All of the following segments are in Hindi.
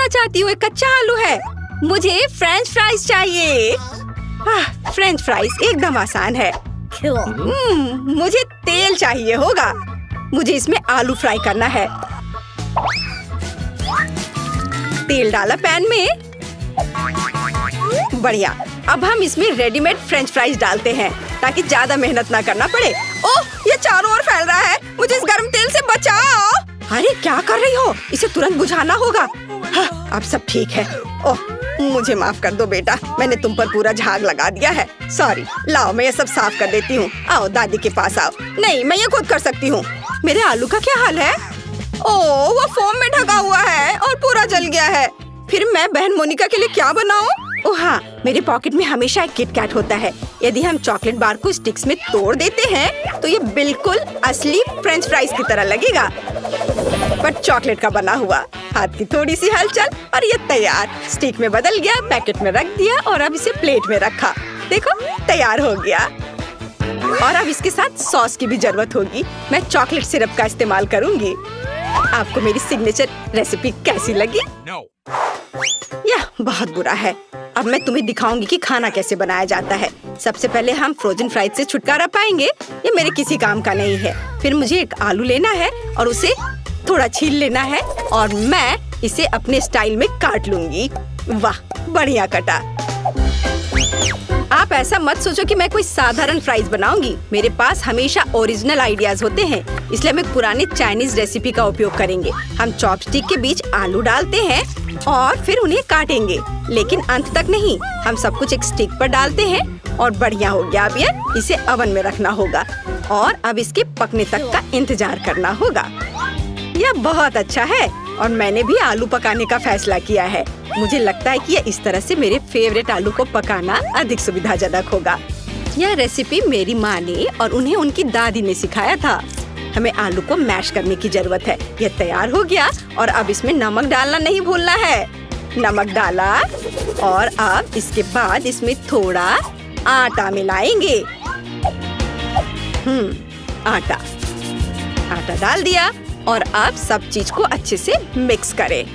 चाहती हूँ? एक कच्चा आलू है। मुझे फ्रेंच फ्राइज चाहिए। फ्रेंच फ्राइज एकदम आसान है। मुझे तेल चाहिए होगा। मुझे इसमें आलू फ्राई करना है। तेल डाला पैन में। बढ़िया। अब हम इसमें रेडीमेड फ्रेंच फ्राइज डालते हैं ताकि ज्यादा मेहनत ना करना पड़े। ओह, ये चारों ओर फैल रहा है। मुझे इस गर्म तेल से बचाओ। अरे क्या कर रही हो? इसे तुरंत बुझाना होगा। हाँ, अब सब ठीक है। ओह, मुझे माफ कर दो बेटा, मैंने तुम पर पूरा झाग लगा दिया है। सॉरी। लाओ, मैं ये सब साफ कर देती हूँ। आओ दादी के पास आओ। नहीं, मैं ये खुद कर सकती हूँ। मेरे आलू का क्या हाल है? ओह, वो फोम में ढका हुआ है और पूरा जल गया है। फिर मैं बहन मोनिका के लिए क्या बनाऊं? ओह हाँ, मेरे पॉकेट में हमेशा एक किट कैट होता है। यदि हम चॉकलेट बार को स्टिक्स में तोड़ देते हैं तो ये बिल्कुल असली फ्रेंच फ्राइज की तरह लगेगा, पर चॉकलेट का बना हुआ। हाथ की थोड़ी सी हलचल और ये तैयार। स्टिक में बदल गया, पैकेट में रख दिया और अब इसे प्लेट में रखा। देखो, तैयार हो गया। और अब इसके साथ सॉस की भी जरूरत होगी। मैं चॉकलेट सिरप का इस्तेमाल करूंगी। आपको मेरी सिग्नेचर रेसिपी कैसी लगी? यह बहुत बुरा है। अब मैं तुम्हें दिखाऊंगी कि खाना कैसे बनाया जाता है। सबसे पहले हम फ्रोजन फ्राइज से छुटकारा पाएंगे। ये मेरे किसी काम का नहीं है। फिर मुझे एक आलू लेना है और उसे थोड़ा छील लेना है और मैं इसे अपने स्टाइल में काट लूंगी। वाह, बढ़िया कटा। आप ऐसा मत सोचो कि मैं कोई साधारण फ्राइज बनाऊंगी। मेरे पास हमेशा ओरिजिनल आइडियाज होते हैं, इसलिए हम एक पुरानी चाइनीज रेसिपी का उपयोग करेंगे। हम चॉपस्टिक के बीच आलू डालते हैं और फिर उन्हें काटेंगे, लेकिन अंत तक नहीं। हम सब कुछ एक स्टिक पर डालते हैं और बढ़िया हो गया। अब ये इसे ओवन में रखना होगा और अब इसके पकने तक का इंतजार करना होगा। यह बहुत अच्छा है और मैंने भी आलू पकाने का फैसला किया है। मुझे लगता है कि यह इस तरह से मेरे फेवरेट आलू को पकाना अधिक सुविधाजनक होगा। यह रेसिपी मेरी माँ ने और उन्हें उनकी दादी ने सिखाया था। हमें आलू को मैश करने की जरूरत है। यह तैयार हो गया और अब इसमें नमक डालना नहीं भूलना है। नमक डाला और अब इसके बाद इसमें थोड़ा आटा मिलाएंगे। आटा डाल दिया और अब सब चीज को अच्छे से मिक्स करें।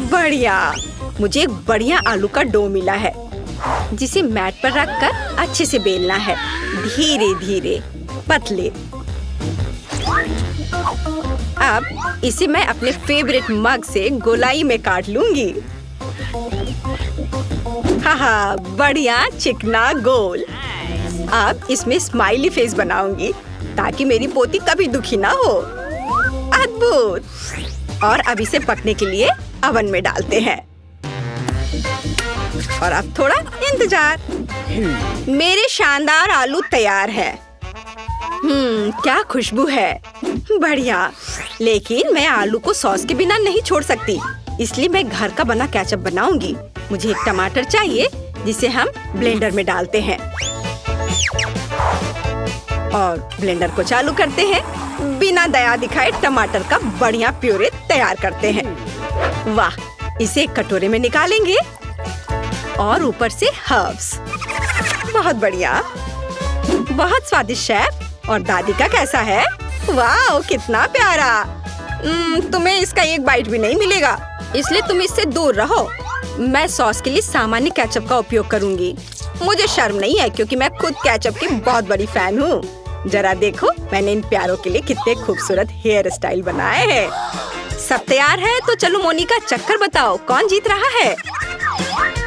बढ़िया। मुझे एक बढ़िया आलू का डो मिला है जिसे मैट पर रखकर अच्छे से बेलना है। धीरे धीरे, पतले। अब इसे मैं अपने फेवरेट मग से गोलाई में काट लूंगी। हाँ, बढ़िया चिकना गोल। अब इसमें स्माइली फेस बनाऊंगी ताकि मेरी पोती कभी दुखी ना हो। अद्भुत। और अब इसे पकने के लिए ओवन में डालते हैं और अब थोड़ा इंतजार। मेरे शानदार आलू तैयार है। क्या खुशबू है। बढ़िया। लेकिन मैं आलू को सॉस के बिना नहीं छोड़ सकती, इसलिए मैं घर का बना केचप बनाऊंगी। मुझे एक टमाटर चाहिए जिसे हम ब्लेंडर में डालते हैं और ब्लेंडर को चालू करते हैं। बिना दया दिखाए टमाटर का बढ़िया प्यूरे तैयार करते हैं। वाह, इसे एक कटोरे में निकालेंगे और ऊपर से हर्ब्स। बहुत बढ़िया, बहुत स्वादिष्ट शेफ। और दादी का कैसा है? वाह, कितना प्यारा। तुम्हें इसका एक बाइट भी नहीं मिलेगा, इसलिए तुम इससे दूर रहो। मैं सॉस के लिए सामान्य केचप का उपयोग करूंगी। मुझे शर्म नहीं है क्योंकि मैं खुद केचप की बहुत बड़ी फैन हूँ। जरा देखो, मैंने इन प्यारों के लिए कितने खूबसूरत हेयर स्टाइल बनाए हैं। सब तैयार है तो चलो मोनिका, चक्कर बताओ कौन जीत रहा है।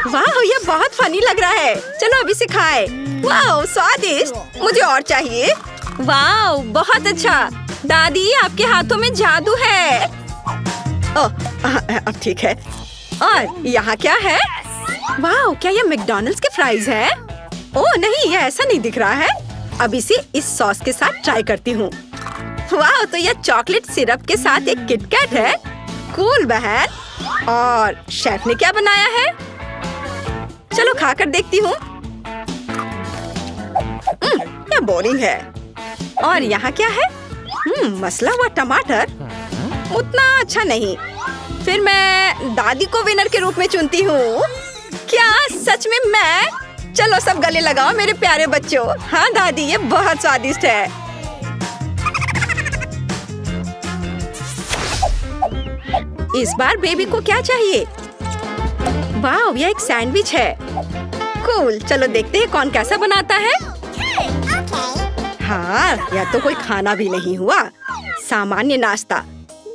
वाह, ये बहुत फनी लग रहा है। चलो अभी से खाए। वाह, स्वादिष्ट। मुझे और चाहिए। वाह, बहुत अच्छा। दादी, आपके हाथों में जादू है। ओह, अब ठीक है। और यहाँ क्या है? वाह, क्या ये मैकडॉनल्ड्स के फ्राइज है? ओह नहीं, ये ऐसा नहीं दिख रहा है। अब इसे इस सॉस के साथ ट्राई करती हूँ। वाह, तो यह चॉकलेट सिरप के साथ एक किटकैट है। कूल बहन। और शेफ ने क्या बनाया है? चलो खाकर देखती हूँ। यह बोरिंग है। और यहाँ क्या है? मसला हुआ टमाटर। उतना अच्छा नहीं। फिर मैं दादी को विनर के रूप में चुनती हूँ। क्या सच में मैं? चलो सब गले लगाओ मेरे प्यारे बच्चों। हाँ दादी, ये बहुत स्वादिष्ट है। इस बार बेबी को क्या चाहिए? वाह, यह एक सैंडविच है। कूल, चलो देखते हैं कौन कैसा बनाता है। हाँ, यह तो कोई खाना भी नहीं हुआ, सामान्य नाश्ता।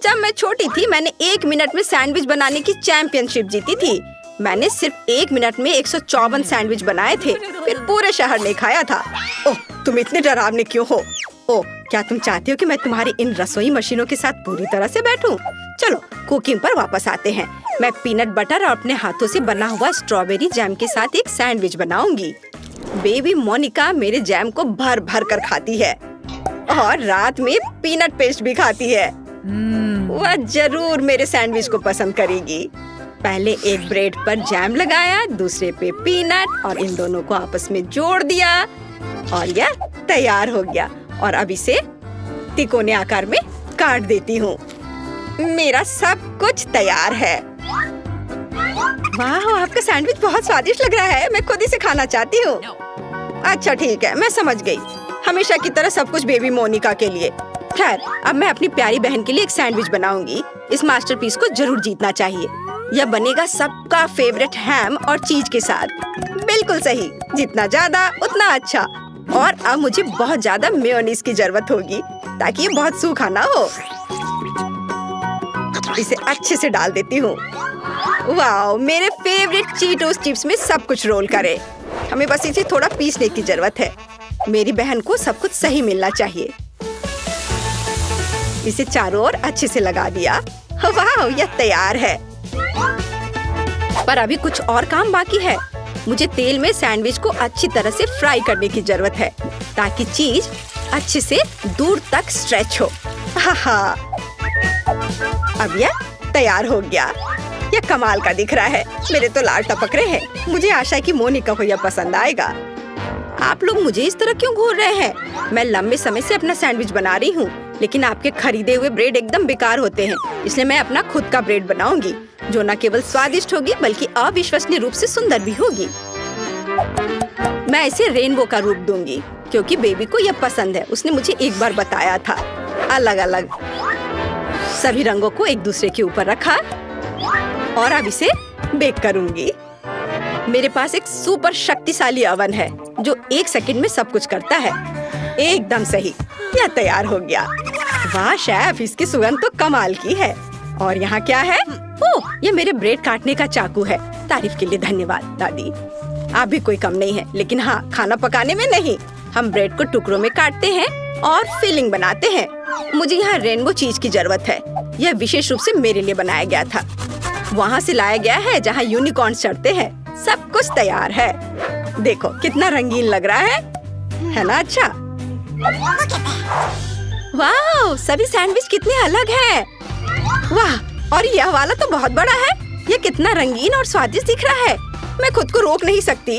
जब मैं छोटी थी मैंने 1 मिनट में सैंडविच बनाने की चैंपियनशिप जीती थी। मैंने सिर्फ 1 मिनट में 154 सैंडविच बनाए थे, फिर पूरे शहर ने खाया था। ओह, तुम इतने डरावने क्यों हो? ओह, क्या तुम चाहती हो कि मैं तुम्हारी इन रसोई मशीनों के साथ पूरी तरह से बैठूं? चलो कुकिंग पर वापस आते हैं। मैं पीनट बटर और अपने हाथों से बना हुआ स्ट्रॉबेरी जैम के साथ एक सैंडविच बनाऊंगी। बेबी मोनिका मेरे जैम को भर भर कर खाती है और रात में पीनट पेस्ट भी खाती है। वह जरूर मेरे सैंडविच को पसंद करेगी। पहले एक ब्रेड पर जैम लगाया, दूसरे पे पीनट और इन दोनों को आपस में जोड़ दिया और यह तैयार हो गया। और अब इसे तिकोने आकार में काट देती हूँ। मेरा सब कुछ तैयार है। वाह, आपका सैंडविच बहुत स्वादिष्ट लग रहा है। मैं खुद इसे खाना चाहती हूँ। अच्छा ठीक है, मैं समझ गई। हमेशा की तरह सब कुछ बेबी मोनिका के लिए। खैर, अब मैं अपनी प्यारी बहन के लिए एक सैंडविच बनाऊंगी। इस मास्टरपीस को जरूर जीतना चाहिए। यह बनेगा सबका फेवरेट हैम और चीज के साथ। बिल्कुल सही, जितना ज्यादा उतना अच्छा। और अब मुझे बहुत ज्यादा मेयोनीज की जरूरत होगी ताकि ये बहुत सूखा ना हो। इसे अच्छे से डाल देती हूँ। वाह, मेरे फेवरेट चीटोस चिप्स में सब कुछ रोल करे। हमें बस इसे थोड़ा पीसने की जरूरत है। मेरी बहन को सब कुछ सही मिलना चाहिए। इसे चारों ओर अच्छे से लगा दिया। वाह, यह तैयार है। पर अभी कुछ और काम बाकी है। मुझे तेल में सैंडविच को अच्छी तरह से फ्राई करने की जरूरत है ताकि चीज अच्छे से दूर तक स्ट्रेच हो। हाँ, अब यह तैयार हो गया। यह कमाल का दिख रहा है। मेरे तो लाल टपक रहे हैं। मुझे आशा है कि मोनिका को यह पसंद आएगा। आप लोग मुझे इस तरह क्यों घूर रहे हैं? मैं लंबे समय से अपना सैंडविच बना रही हूँ, लेकिन आपके खरीदे हुए ब्रेड एकदम बेकार होते हैं। इसलिए मैं अपना खुद का ब्रेड बनाऊंगी जो न केवल स्वादिष्ट होगी बल्कि अविश्वसनीय रूप से सुंदर भी होगी। मैं इसे रेनबो का रूप दूंगी क्योंकि बेबी को यह पसंद है। उसने मुझे एक बार बताया था। अलग अलग सभी रंगों को एक दूसरे के ऊपर रखा और अब इसे बेक करूंगी। मेरे पास एक सुपर शक्तिशाली ओवन है जो 1 सेकंड में सब कुछ करता है। एकदम सही, यह तैयार हो गया। वाह शेफ, इसकी सुगंध तो कमाल की है। और यहाँ क्या है? ओह, ये मेरे ब्रेड काटने का चाकू है। तारीफ के लिए धन्यवाद दादी। आप भी कोई कम नहीं है। लेकिन हाँ, खाना पकाने में नहीं। हम ब्रेड को टुकड़ों में काटते हैं और फिलिंग बनाते हैं। मुझे यहाँ रेनबो चीज की जरूरत है। यह विशेष रूप से मेरे लिए बनाया गया था। वहाँ से लाया गया है जहाँ यूनिकॉर्न चढ़ते हैं। सब कुछ तैयार है। देखो कितना रंगीन लग रहा है ना? अच्छा, वाह, सभी सैंडविच कितने अलग हैं। वाह, और यह वाला तो बहुत बड़ा है। यह कितना रंगीन और स्वादिष्ट दिख रहा है। मैं खुद को रोक नहीं सकती।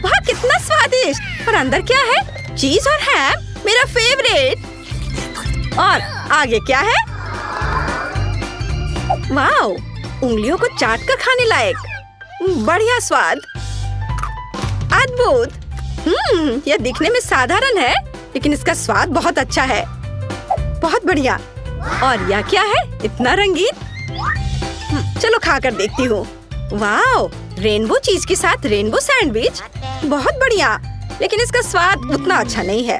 वाह, कितना स्वादिष्ट। और अंदर क्या है? चीज और हैम, मेरा फेवरेट। और आगे क्या है? वाह, उंगलियों को चाट कर खाने लायक। बढ़िया स्वाद, अद्भुत। यह दिखने में साधारण है लेकिन इसका स्वाद बहुत अच्छा है। बहुत बढ़िया। और यह क्या है? इतना रंगीन। चलो खाकर देखती हूँ। वाह, रेनबो चीज के साथ रेनबो सैंडविच, बहुत बढ़िया। लेकिन इसका स्वाद उतना अच्छा नहीं है।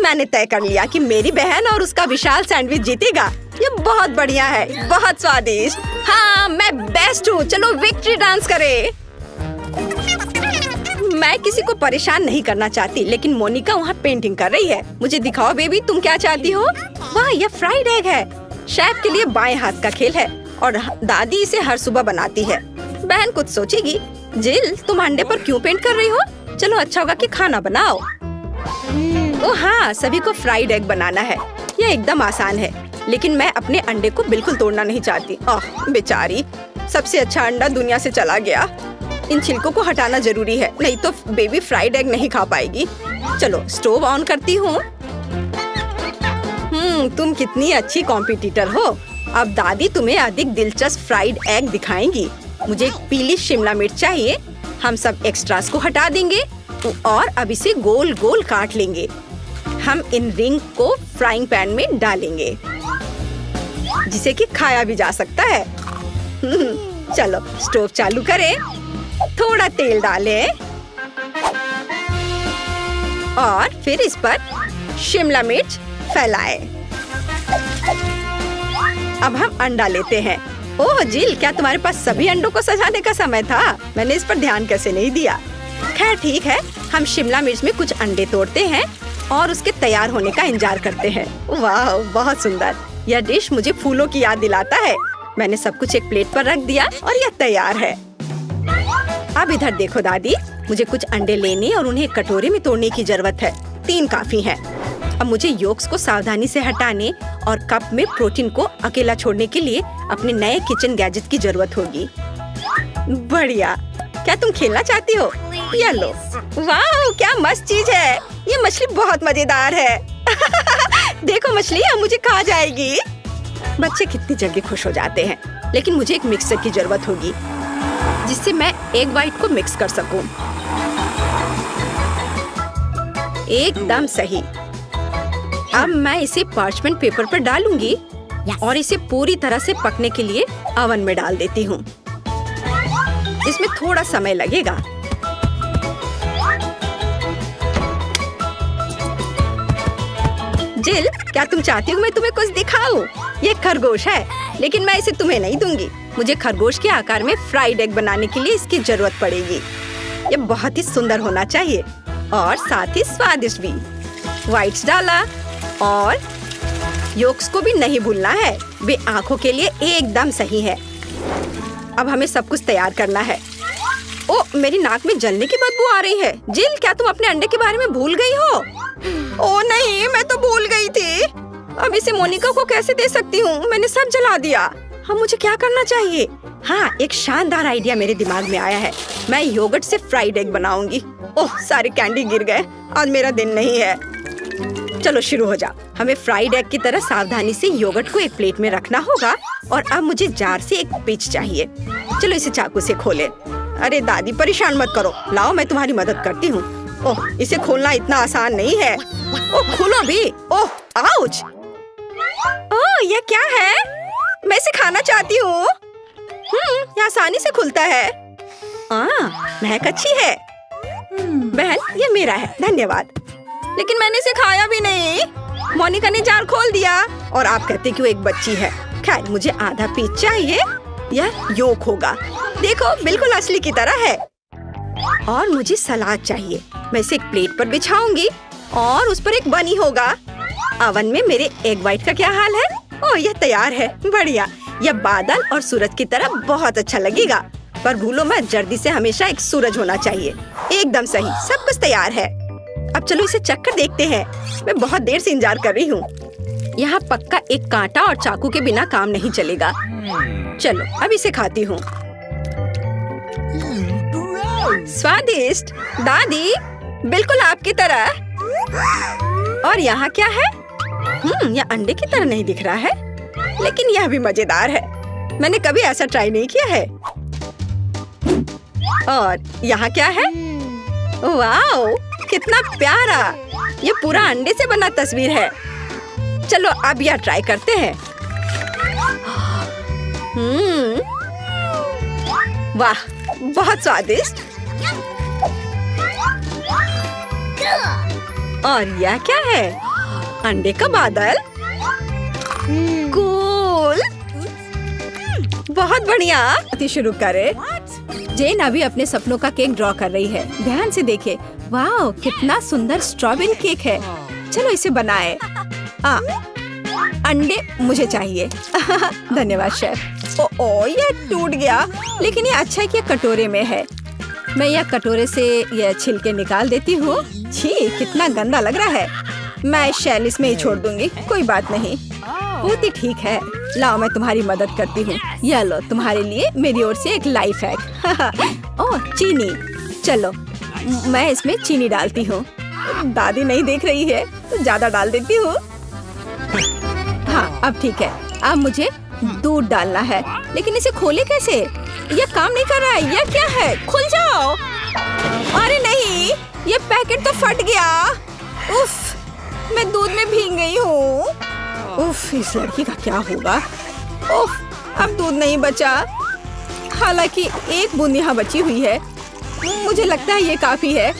मैंने तय कर लिया कि मेरी बहन और उसका विशाल सैंडविच जीतेगा। ये बहुत बढ़िया है, बहुत स्वादिष्ट। हाँ, मैं बेस्ट हूँ। चलो विक्ट्री डांस करें। मैं किसी को परेशान नहीं करना चाहती, लेकिन मोनिका वहाँ पेंटिंग कर रही है। मुझे दिखाओ बेबी, तुम क्या चाहती हो? वाह, यह फ्राइड एग है। शेफ के लिए बाएं हाथ का खेल है और दादी इसे हर सुबह बनाती है। बहन कुछ सोचेगी। जिल, तुम अंडे पर क्यों पेंट कर रही हो? चलो अच्छा होगा कि खाना बनाओ। ओ हाँ, सभी को फ्राइड एग बनाना है। यह एकदम आसान है, लेकिन मैं अपने अंडे को बिल्कुल तोड़ना नहीं चाहती। ओह बेचारी, सबसे अच्छा अंडा दुनिया से चला गया। इन छिलकों को हटाना जरूरी है, नहीं तो बेबी फ्राइड एग नहीं खा पाएगी। चलो स्टोव ऑन करती हूँ। तुम कितनी अच्छी कॉम्पिटिटर हो। अब दादी तुम्हें अधिक दिलचस्प फ्राइड एग दिखाएंगी। मुझे एक पीली शिमला मिर्च चाहिए। हम सब एक्स्ट्रास को हटा देंगे और अब इसे गोल गोल काट लेंगे। हम इन रिंग को फ्राइंग पैन में डालेंगे। जिसे कि खाया भी जा सकता है। चलो स्टोव चालू करें, थोड़ा तेल डालें और फिर इस पर शिमला मिर्च फैलाएं। अब हम अंडा लेते हैं। ओह जिल, क्या तुम्हारे पास सभी अंडों को सजाने का समय था? मैंने इस पर ध्यान कैसे नहीं दिया। खैर ठीक है, हम शिमला मिर्च में कुछ अंडे तोड़ते हैं और उसके तैयार होने का इंतजार करते हैं। वाह, बहुत सुंदर। यह डिश मुझे फूलों की याद दिलाता है। मैंने सब कुछ एक प्लेट पर रख दिया और यह तैयार है। अब इधर देखो दादी, मुझे कुछ अंडे लेने और उन्हें कटोरे में तोड़ने की जरूरत है। 3 काफी हैं। अब मुझे योक्स को सावधानी से हटाने और कप में प्रोटीन को अकेला छोड़ने के लिए अपने नए किचन गैजेट की जरूरत होगी। बढ़िया, क्या तुम खेलना चाहती हो? ये लो। वाह, क्या मस्त चीज है। ये मछली बहुत मजेदार है। देखो मछली अब मुझे खा जाएगी। बच्चे कितनी जल्दी खुश हो जाते हैं। लेकिन मुझे एक मिक्सर की जरूरत होगी जिससे मैं एग व्हाइट को मिक्स कर सकूं। एकदम सही। अब मैं इसे पार्चमेंट पेपर पर डालूंगी और इसे पूरी तरह से पकने के लिए ओवन में डाल देती हूँ। इसमें थोड़ा समय लगेगा। जिल, क्या तुम चाहती हो मैं तुम्हें कुछ दिखाऊं? ये खरगोश है, लेकिन मैं इसे तुम्हें नहीं दूंगी। मुझे खरगोश के आकार में फ्राइड एग बनाने के लिए इसकी जरूरत पड़ेगी। ये बहुत ही सुंदर होना चाहिए और साथ ही स्वादिष्ट भी। व्हाइट्स डाला और योक्स को भी नहीं भूलना है। वे आंखों के लिए एकदम सही है। अब हमें सब कुछ तैयार करना है। ओ, मेरी नाक में जलने की बदबू आ रही है। जिल, क्या तुम अपने अंडे के बारे में भूल गई हो? ओ नहीं, मैं तो भूल गई थी। अब इसे मोनिका को कैसे दे सकती हूँ? मैंने सब जला दिया। अब मुझे क्या करना चाहिए? हाँ, एक शानदार आइडिया मेरे दिमाग में आया है। मैं योगर्ट से फ्राइड एग बनाऊंगी। ओह, सारे कैंडी गिर गए। आज मेरा दिन नहीं है। चलो शुरू हो जाओ। हमें फ्राइड एग की तरह सावधानी से योगर्ट को एक प्लेट में रखना होगा और अब मुझे जार से एक पिच चाहिए। चलो इसे चाकू से खोले। अरे दादी, परेशान मत करो। लाओ, मैं तुम्हारी मदद करती हूँ। ओह, इसे खोलना इतना आसान नहीं है। ओह, खोलो भी। ओह, आउच। ओह, ये क्या है? मैं इसे खाना चाहती हूँ। ये आसानी से खुलता है। महक अच्छी है। बहन, ये मेरा है, धन्यवाद। लेकिन मैंने इसे खाया भी नहीं। मोनिका ने जार खोल दिया और आप कहते कि वो एक बच्ची है। खैर, मुझे आधा पीस चाहिए। यह योक होगा। देखो, बिल्कुल असली की तरह है। और मुझे सलाद चाहिए। मैं इसे एक प्लेट पर बिछाऊंगी और उस पर एक बनी होगा। ओवन में मेरे एग व्हाइट का क्या हाल है? ओह, यह तैयार है। बढ़िया। यह बादल और सूरज की तरह बहुत अच्छा लगेगा। पर भूलो मत, जर्दी से हमेशा एक सूरज होना चाहिए। एकदम सही, सब कुछ तैयार है। अब चलो इसे चख कर देखते हैं। मैं बहुत देर से इंतजार कर रही हूँ। यहाँ पक्का एक कांटा और चाकू के बिना काम नहीं चलेगा। चलो अब इसे खाती हूँ। स्वादिष्ट दादी, बिल्कुल आपकी तरह। और यहाँ क्या है? यह अंडे की तरह नहीं दिख रहा है, लेकिन यह भी मजेदार है। मैंने कभी ऐसा ट्राई नहीं किया है। और यहाँ क्या है? वाओ, कितना प्यारा। ये पूरा अंडे से बना तस्वीर है। चलो अब यह ट्राई करते हैं। वाह, बहुत स्वादिष्ट। और यह क्या है? अंडे का बादल। कूल, बहुत बढ़िया। शुरू करें। जेन अभी अपने सपनों का केक ड्रॉ कर रही है। ध्यान से देखे। वाह, कितना सुंदर स्ट्रॉबेरी केक है। चलो इसे बनाए। अंडे मुझे चाहिए। धन्यवाद शेफ। ओ, ये टूट गया, लेकिन ये अच्छा है कि कटोरे में है। मैं यह कटोरे से यह छिलके निकाल देती हूँ। छी, कितना गंदा लग रहा है। मैं शैल इसमें ही छोड़ दूंगी। कोई बात नहीं, बहुत ही ठीक है। लाओ, मैं तुम्हारी मदद करती हूँ। यह लो, तुम्हारे लिए मेरी ओर से एक लाइफ हैक। ओह, चीनी। चलो मैं इसमें चीनी डालती हूँ। दादी नहीं देख रही है तो ज्यादा डाल देती हूँ। हाँ, अब ठीक है। अब मुझे दूध डालना है, लेकिन इसे खोले कैसे? यह काम नहीं कर रहा है। यह क्या है? खुल जाओ। अरे नहीं, ये पैकेट तो फट गया। उफ, मैं दूध में भीग गई हूँ। उफ, इस लड़की का क्या होगा? ओह, अब दूध नहीं बचा। हालांकि एक बूंद यहाँ बची हुई है। मुझे लगता है ये काफी है।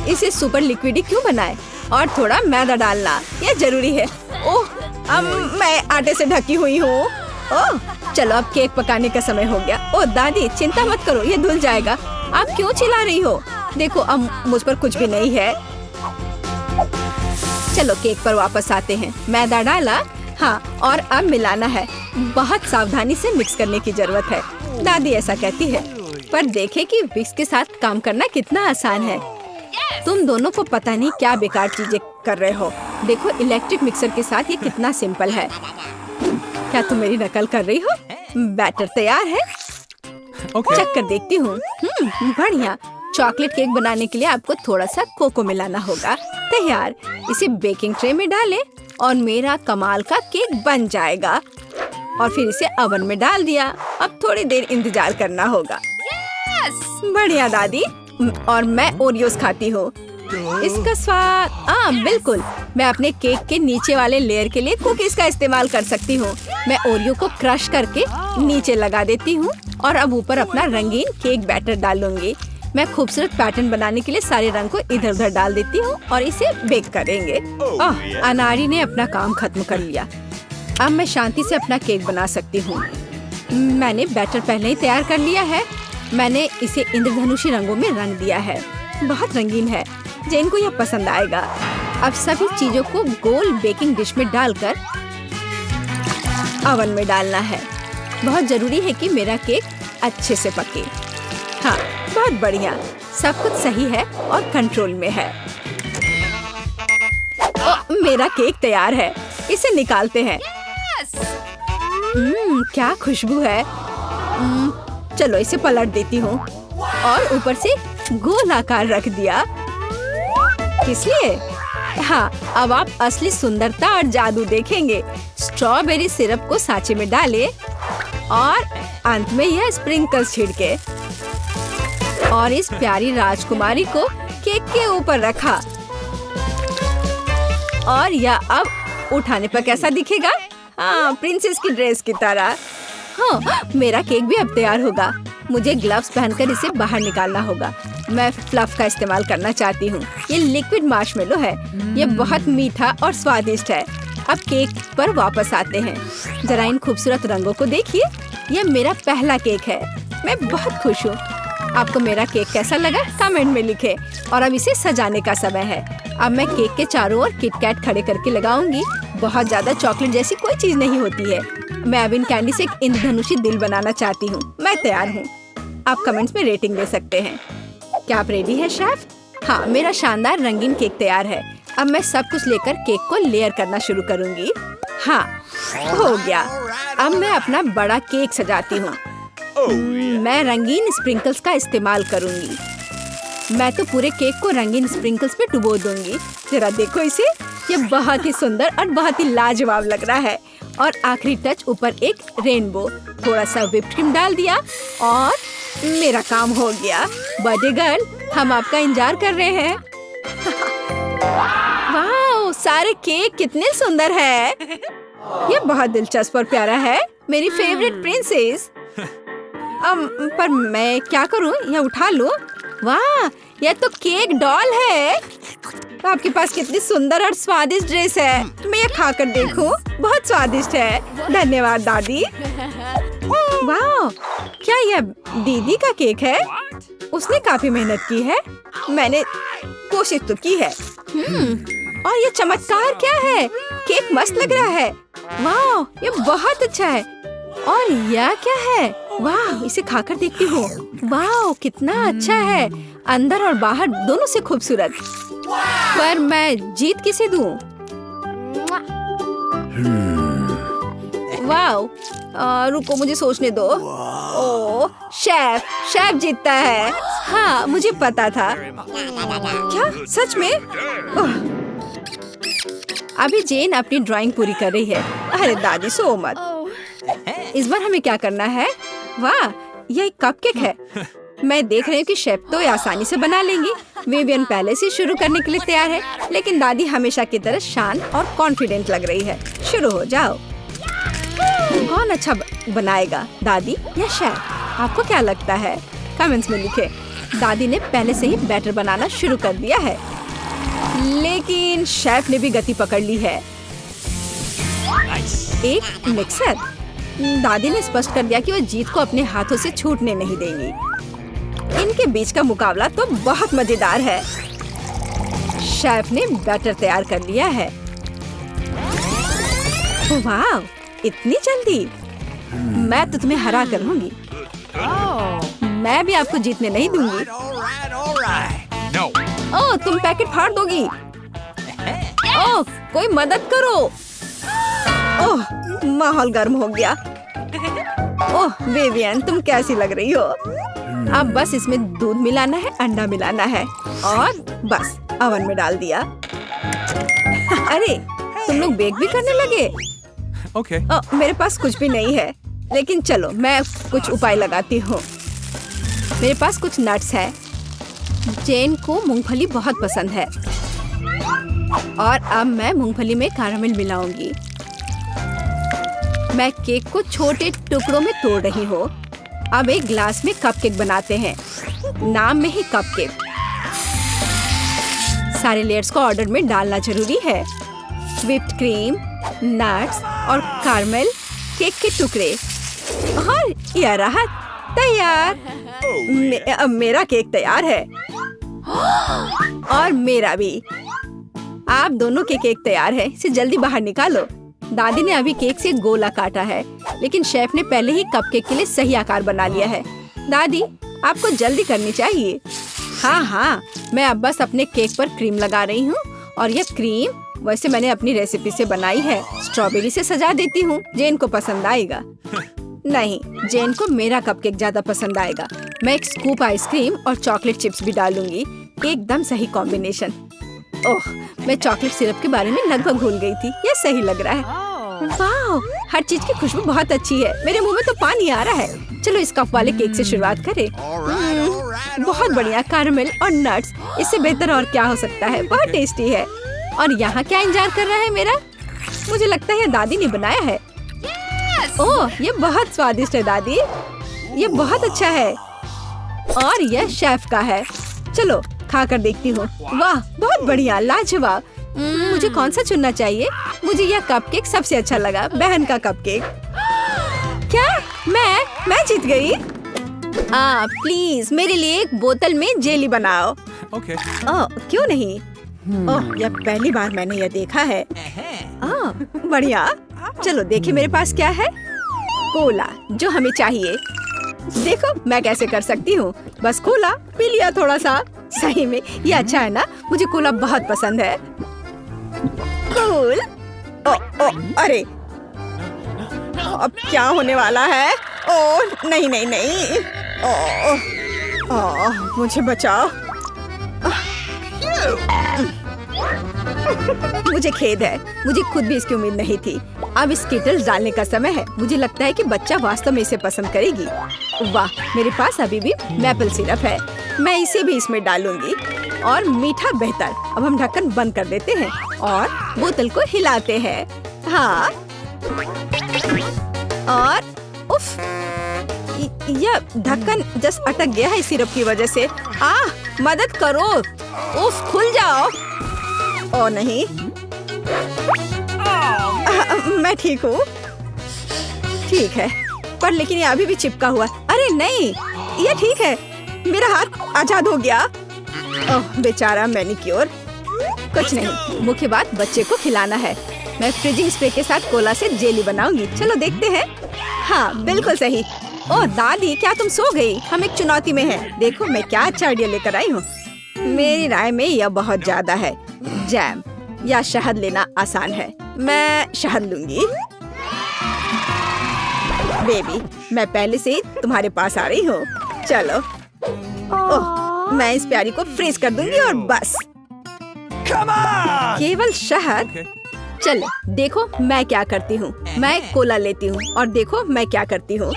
इसे सुपर लिक्विड क्यों बनाए? और थोड़ा मैदा डालना, ये जरूरी है। ओह, अब मैं आटे से ढकी हुई हूँ। ओह, चलो अब केक पकाने का समय हो गया। ओह दादी, चिंता मत करो, ये धुल जाएगा। आप क्यों चिल्ला रही हो? देखो अब मुझ पर कुछ भी नहीं है। चलो केक पर वापस आते हैं। मैदा डाला, हाँ, और अब मिलाना है। बहुत सावधानी से मिक्स करने की जरूरत है, दादी ऐसा कहती है। पर देखें कि विक्स के साथ काम करना कितना आसान है। तुम दोनों को पता नहीं क्या बेकार चीजें कर रहे हो। देखो इलेक्ट्रिक मिक्सर के साथ ये कितना सिंपल है। क्या तुम मेरी नकल कर रही हो? बैटर तैयार है। चेक कर देखती हूँ। बढ़िया। चॉकलेट केक बनाने के लिए आपको थोड़ा सा कोको मिलाना होगा। तैयार। इसे बेकिंग ट्रे में डालें और मेरा कमाल का केक बन जाएगा। और फिर इसे ओवन में डाल दिया। अब थोड़ी देर इंतजार करना होगा। बढ़िया दादी। और मैं ओरियोस खाती हूँ। इसका स्वाद बिल्कुल। मैं अपने केक के नीचे वाले लेयर के लिए कुकीज का इस्तेमाल कर सकती हूँ। मैं ओरियो को क्रश करके नीचे लगा देती हूँ और अब ऊपर अपना रंगीन केक बैटर डालूंगी। मैं खूबसूरत पैटर्न बनाने के लिए सारे रंग को इधर उधर डाल देती हूँ और इसे बेक करेंगे। अनारी ने अपना काम खत्म कर लिया। अब मैं शांति से अपना केक बना सकती हूँ। मैंने बैटर पहले ही तैयार कर लिया है। मैंने इसे इंद्रधनुषी रंगों में रंग दिया है। बहुत रंगीन है। जेन को यह पसंद आएगा। अब सभी चीजों को गोल बेकिंग डिश में डालकर ओवन में डालना है। बहुत जरूरी है कि मेरा केक अच्छे से पके। हाँ, बहुत बढ़िया। सब कुछ सही है और कंट्रोल में है। मेरा केक तैयार है। इसे निकालते हैं। क्या खुशबू है। चलो इसे पलट देती हूँ और ऊपर से गोल आकार रख दिया। किस लिए? हाँ, अब आप असली सुंदरता और जादू देखेंगे। स्ट्रॉबेरी सिरप को सांचे में डालें और अंत में यह स्प्रिंकल्स छिड़के और इस प्यारी राजकुमारी को केक के ऊपर रखा। और यह अब उठाने पर कैसा दिखेगा? हाँ, प्रिंसेस की ड्रेस की तरह। हाँ, मेरा केक भी अब तैयार होगा। मुझे ग्लव्स पहनकर इसे बाहर निकालना होगा। मैं फ्लफ का इस्तेमाल करना चाहती हूँ। ये लिक्विड मार्शमेलो है। ये बहुत मीठा और स्वादिष्ट है। अब केक पर वापस आते हैं। जरा इन खूबसूरत रंगों को देखिए। यह मेरा पहला केक है। मैं बहुत खुश हूँ। आपको मेरा केक कैसा लगा? कमेंट में लिखें। और अब इसे सजाने का समय है। अब मैं केक के चारों ओर किटकैट खड़े करके लगाऊंगी। बहुत ज्यादा चॉकलेट जैसी कोई चीज नहीं होती है। मैं अब इन कैंडी से एक इंद्रधनुषी दिल बनाना चाहती हूँ। मैं तैयार हूँ। आप कमेंट्स में रेटिंग दे सकते हैं। क्या आप रेडी है शेफ? हाँ, मेरा शानदार रंगीन केक तैयार है। अब मैं सब कुछ लेकर केक को लेयर करना शुरू करूँगी। हाँ, हो गया। अब मैं अपना बड़ा केक सजाती हूँ। मैं रंगीन स्प्रिंकल्स का इस्तेमाल करूँगी। मैं तो पूरे केक को रंगीन स्प्रिंकल्स में डुबो दूंगी। जरा देखो इसे। ये बहुत ही सुंदर और बहुत ही लाजवाब लग रहा है। और आखिरी टच ऊपर एक रेनबो। थोड़ा सा व्हिप्ड क्रीम डाल दिया और मेरा काम हो गया। बर्थडे गर्ल, हम आपका इंतजार कर रहे हैं। वाह, सारे केक कितने सुंदर है। ये बहुत दिलचस्प और प्यारा है। मेरी फेवरेट प्रिंसेस। पर मैं क्या करूं? यह उठा लूं? वाह, यह तो केक डॉल है। आपके पास कितनी सुंदर और स्वादिष्ट ड्रेस है। मैं ये खाकर देखूं? बहुत स्वादिष्ट है। धन्यवाद दादी। वाह, क्या यह दीदी का केक है? उसने काफी मेहनत की है। मैंने कोशिश तो की है। और ये चमत्कार क्या है? केक मस्त लग रहा है। वाह, ये बहुत अच्छा है। और यह क्या है? वाह, इसे खाकर देखती हूँ। वाह, कितना अच्छा है। अंदर और बाहर दोनों से खूबसूरत। पर मैं जीत किसे दूँ? वाह, रुको मुझे सोचने दो। ओह, शेफ जीतता है। हाँ, मुझे पता था। क्या सच में? अभी जेन अपनी ड्राइंग पूरी कर रही है। अरे दादी, सो मत। इस बार हमें क्या करना है? वाह, यह एक कपकेक है। मैं देख रही हूँ कि शेफ तो आसानी से बना लेंगी। विवियन पहले से शुरू करने के लिए तैयार है, लेकिन दादी हमेशा की तरह शांत और कॉन्फिडेंट लग रही है। शुरू हो जाओ। कौन अच्छा बनाएगा, दादी या शेफ? आपको क्या लगता है? कमेंट्स में लिखे। दादी ने पहले से ही बैटर बनाना शुरू कर दिया है, लेकिन शेफ ने भी गति पकड़ ली है। एक मिक्सर। दादी ने स्पष्ट कर दिया कि वो जीत को अपने हाथों से छूटने नहीं देंगी। इनके बीच का मुकाबला तो बहुत मजेदार है। शेफ ने बैटर तैयार कर लिया है। वाह, इतनी जल्दी! मैं तो तुम्हें हरा कर लूंगी। मैं भी आपको जीतने नहीं दूंगी। ओह, तुम पैकेट फाड़ दोगी। ओह, कोई मदद करो। ओह, माहौल गर्म हो गया। ओह विवियन, तुम कैसी लग रही हो? अब बस इसमें दूध मिलाना है, अंडा मिलाना है और बस ओवन में डाल दिया। अरे, तुम लोग बेक भी करने लगे? Okay. मेरे पास कुछ भी नहीं है, लेकिन चलो मैं कुछ उपाय लगाती हूँ। मेरे पास कुछ नट्स है। जेन को मूंगफली बहुत पसंद है और अब मैं मूंगफली में कैरामेल मिलाऊंगी। मैं केक को छोटे टुकड़ों में तोड़ रही हूँ। अब एक ग्लास में कपकेक बनाते हैं, नाम में ही कपकेक। सारे लेयर्स को ऑर्डर में डालना जरूरी है। व्हिप्ड क्रीम, नट्स और कैरामेल, केक के टुकड़े और यह रहा तैयार। मेरा केक तैयार है और मेरा भी। आप दोनों के केक तैयार है, इसे जल्दी बाहर निकालो। दादी ने अभी केक से गोला काटा है, लेकिन शेफ ने पहले ही कपकेक के लिए सही आकार बना लिया है। दादी, आपको जल्दी करनी चाहिए। हाँ, मैं अब बस अपने केक पर क्रीम लगा रही हूँ और यह क्रीम वैसे मैंने अपनी रेसिपी से बनाई है। स्ट्रॉबेरी से सजा देती हूँ, जेन को पसंद आएगा। नहीं, जेन को मेरा कपकेक ज्यादा पसंद आएगा। मैं एक स्कूप आइसक्रीम और चॉकलेट चिप्स भी डालूंगी। एकदम सही कॉम्बिनेशन। ओह, मैं चॉकलेट सिरप के बारे में लगभग भूल गई थी। यह सही लग रहा है। वाह, हर चीज की खुशबू बहुत अच्छी है। मेरे मुंह में तो पानी आ रहा है। चलो इस कप वाले केक से शुरुआत करें। बहुत बढ़िया, कैरामेल और नट्स, इससे बेहतर और क्या हो सकता है। बहुत टेस्टी है। और यहाँ क्या इंतजार कर रहा है मेरा? मुझे लगता है दादी ने बनाया है। ओह, ये बहुत स्वादिष्ट है दादी। ये बहुत अच्छा है और यह शेफ का है। चलो खा कर देखती हूँ। वाह, बहुत बढ़िया, लाजवाब। मुझे कौन सा चुनना चाहिए? मुझे यह कपकेक सबसे अच्छा लगा, बहन का कपकेक। क्या मैं जीत गई? प्लीज मेरे लिए एक बोतल में जेली बनाओ। Okay. क्यों नहीं? ओह, यह पहली बार मैंने यह देखा है। बढ़िया। चलो देखे मेरे पास क्या है। कोला, जो हमें चाहिए। देखो मैं कैसे कर सकती हूँ। बस कोला पी लिया थोड़ा सा। सही में ये अच्छा है ना? मुझे कोला बहुत पसंद है। कूल। अरे, अब क्या होने वाला है? ओह नहीं नहीं नहीं। मुझे बचाओ। मुझे खेद है, मुझे खुद भी इसकी उम्मीद नहीं थी। अब स्कीटल्स डालने का समय है। मुझे लगता है कि बच्चा वास्तव में इसे पसंद करेगी। वाह, मेरे पास अभी भी मैपल सिरप है। मैं इसे भी इसमें डालूंगी और मीठा बेहतर। अब हम ढक्कन बंद कर देते हैं और बोतल को हिलाते हैं। हाँ, और उफ, यह ढक्कन जस्ट अटक गया है सिरप की वजह से। मदद करो। उफ, खुल जाओ। ओ नहीं, मैं ठीक हूँ। ठीक है, पर लेकिन ये अभी भी चिपका हुआ। अरे नहीं, ये ठीक है। मेरा हाथ आजाद हो गया। ओह बेचारा मैनिक्योर। कुछ नहीं, मुख्य बात बच्चे को खिलाना है। मैं फ्रीजिंग स्प्रे के साथ कोला से जेली बनाऊंगी। चलो देखते हैं। हाँ, बिल्कुल सही। ओह दादी, क्या तुम सो गई? हम एक चुनौती में हैं। देखो मैं क्या अच्छा आइडिया लेकर आई हूँ। मेरी राय में यह बहुत ज्यादा है। जैम या शहद लेना आसान है। मैं शहद लूंगी। बेबी, मैं पहले से ही तुम्हारे पास आ रही हूँ। चलो। ओह, मैं इस प्यारी को फ्रीज कर दूंगी और बस। केवल शहद। Okay. चलो देखो मैं क्या करती हूँ। मैं कोला लेती हूँ और देखो मैं क्या करती हूँ।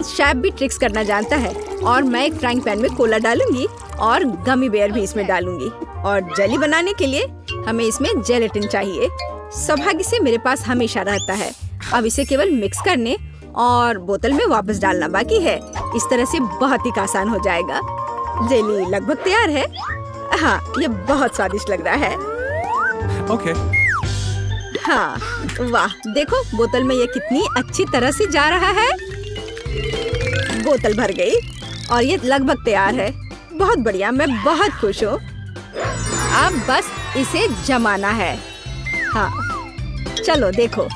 शेफ भी ट्रिक्स करना जानता है। और मैं एक फ्राइंग पैन में कोला डालूंगी और गमी बेयर भी इसमें डालूंगी। और जेली बनाने के लिए हमें इसमें जेलेटिन चाहिए। सौभाग्य से मेरे पास हमेशा रहता है। अब इसे केवल मिक्स करने और बोतल में वापस डालना बाकी है। इस तरह से बहुत ही आसान हो जाएगा। जेली लगभग तैयार है। हाँ, ये बहुत स्वादिष्ट लग रहा है। Okay. हाँ, वाह, देखो बोतल में ये कितनी अच्छी तरह से जा रहा है। बोतल भर गई और ये लगभग तैयार है। बहुत बढ़िया, मैं बहुत खुश हूँ। अब बस इसे जमाना है। हाँ, चलो देखो,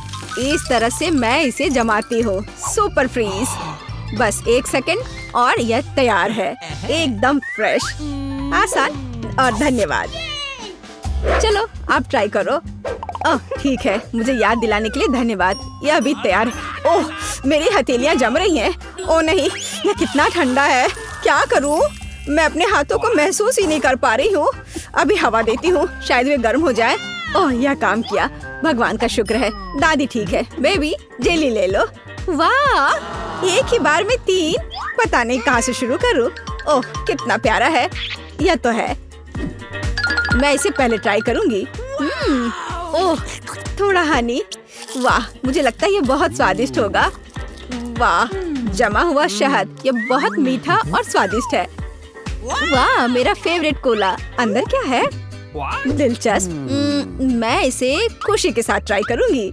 इस तरह से मैं इसे जमाती हूँ। Super freeze. बस 1 सेकंड और यह तैयार है। एकदम फ्रेश, आसान और धन्यवाद। चलो आप ट्राई करो। ओह ठीक है, मुझे याद दिलाने के लिए धन्यवाद। यह अभी तैयार है। ओह, मेरी हथेलियां जम रही हैं। ओह नहीं, यह कितना ठंडा है। क्या करूं? मैं अपने हाथों को महसूस ही नहीं कर पा रही हूँ। अभी हवा देती हूँ, शायद वे गर्म हो जाए। ओह, यह काम किया। भगवान का शुक्र है। दादी ठीक है। बेबी जेली ले लो। वाह, एक ही बार में 3। पता नहीं कहाँ से शुरू करूँ। ओह कितना प्यारा है। यह तो है, मैं इसे पहले ट्राई करूंगी। ओह थोड़ा हनी। वाह, मुझे लगता है ये बहुत स्वादिष्ट होगा। वाह, जमा हुआ शहद, ये बहुत मीठा और स्वादिष्ट है। वाह, मेरा फेवरेट कोला। अंदर क्या है? दिलचस्प। मैं इसे खुशी के साथ ट्राई करूंगी।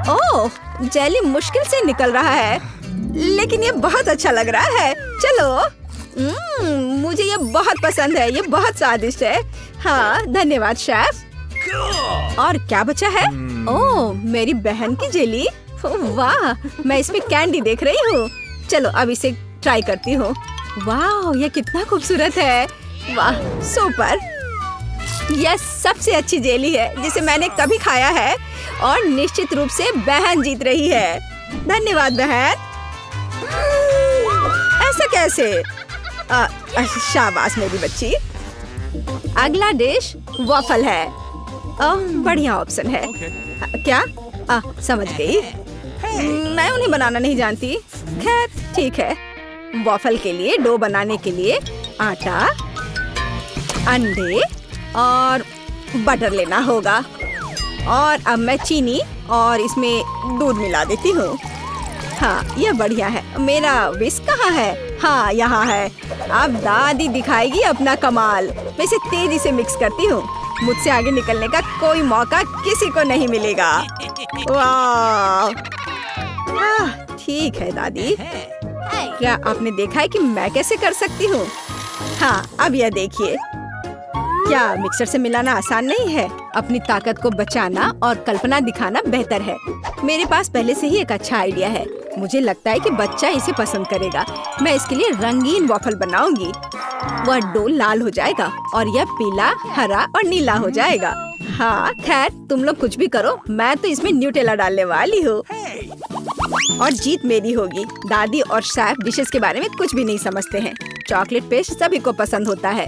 ओह, जेली मुश्किल से निकल रहा है, लेकिन ये बहुत अच्छा लग रहा है। चलो, मुझे ये बहुत पसंद है। ये बहुत स्वादिष्ट है। हाँ, धन्यवाद शेफ। और क्या बचा है? ओह, मेरी बहन की जेली। वाह, मैं इसमें कैंडी देख रही हूँ। चलो अब इसे ट्राई करती हूँ। वाह, ये कितना खूबसूरत है। वाह, सुपर। यह सबसे अच्छी जेली है जिसे मैंने कभी खाया है और निश्चित रूप से बहन जीत रही है। धन्यवाद बहन। ऐसा कैसे? शाबाश मेरी बच्ची। अगला डिश वॉफल है। बढ़िया ऑप्शन है। क्या? समझ गई। मैं उन्हें बनाना नहीं जानती। खैर ठीक है। वॉफल के लिए डो बनाने के लिए आटा, अंडे और बटर लेना होगा। और अब मैं चीनी और इसमें दूध मिला देती हूँ। हाँ, यह बढ़िया है। मेरा विस्क कहाँ है? हाँ, यहाँ है। अब दादी दिखाएगी अपना कमाल। मैं इसे तेजी से मिक्स करती हूँ। मुझसे आगे निकलने का कोई मौका किसी को नहीं मिलेगा। वाह, ठीक है दादी। क्या आपने देखा है कि मैं कैसे कर सकती हूँ? हाँ, अब यह देखिए। क्या मिक्सर से मिलाना आसान नहीं है? अपनी ताकत को बचाना और कल्पना दिखाना बेहतर है। मेरे पास पहले से ही एक अच्छा आइडिया है। मुझे लगता है कि बच्चा इसे पसंद करेगा। मैं इसके लिए रंगीन वॉफल बनाऊंगी। वह डो लाल हो जाएगा और यह पीला, हरा और नीला हो जाएगा। हाँ, खैर तुम लोग कुछ भी करो, मैं तो इसमें न्यूटेला डालने वाली हूँ और जीत मेरी होगी। दादी और शेफ डिशेस के बारे में कुछ भी नहीं समझते हैं। चॉकलेट पेस्ट सभी को पसंद होता है।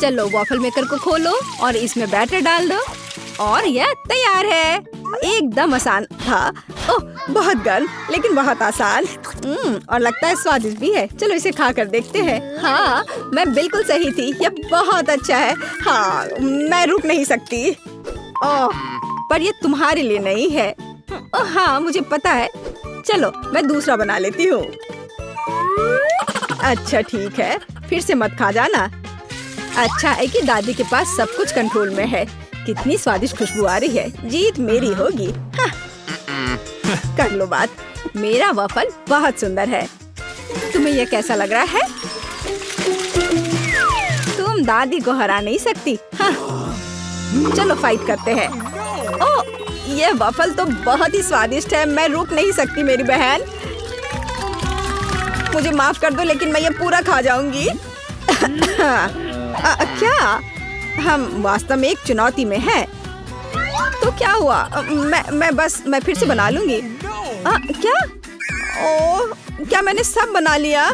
चलो वॉफल मेकर को खोलो और इसमें बैटर डाल दो और यह तैयार है। एकदम आसान था। ओह, बहुत गर्म लेकिन बहुत आसान। और लगता है स्वादिष्ट भी है। चलो इसे खा कर देखते हैं। हाँ, मैं बिल्कुल सही थी। यह बहुत अच्छा है। हाँ, मैं रुक नहीं सकती। ओह, पर ये तुम्हारे लिए नहीं है। ओह हाँ, मुझे पता है। चलो मैं दूसरा बना लेती हूँ। अच्छा ठीक है, फिर से मत खा जाना। अच्छा है कि दादी के पास सब कुछ कंट्रोल में है। कितनी स्वादिष्ट खुशबू आ रही है। जीत मेरी होगी। हाँ। कर लो बात। मेरा वॉफल बहुत सुंदर है। तुम्हें यह कैसा लग रहा है? तुम दादी को हरा नहीं सकती। हाँ। चलो फाइट करते हैं। ओह, यह वॉफल तो बहुत ही स्वादिष्ट है। मैं रुक नहीं सकती मेरी बहन। मुझे माफ कर दो लेकिन मैं ये पूरा खा जाऊंगी। क्या? हम वास्तव में एक चुनौती में हैं। तो क्या हुआ? मैं फिर से बना लूंगी। क्या? ओह, क्या मैंने सब बना लिया?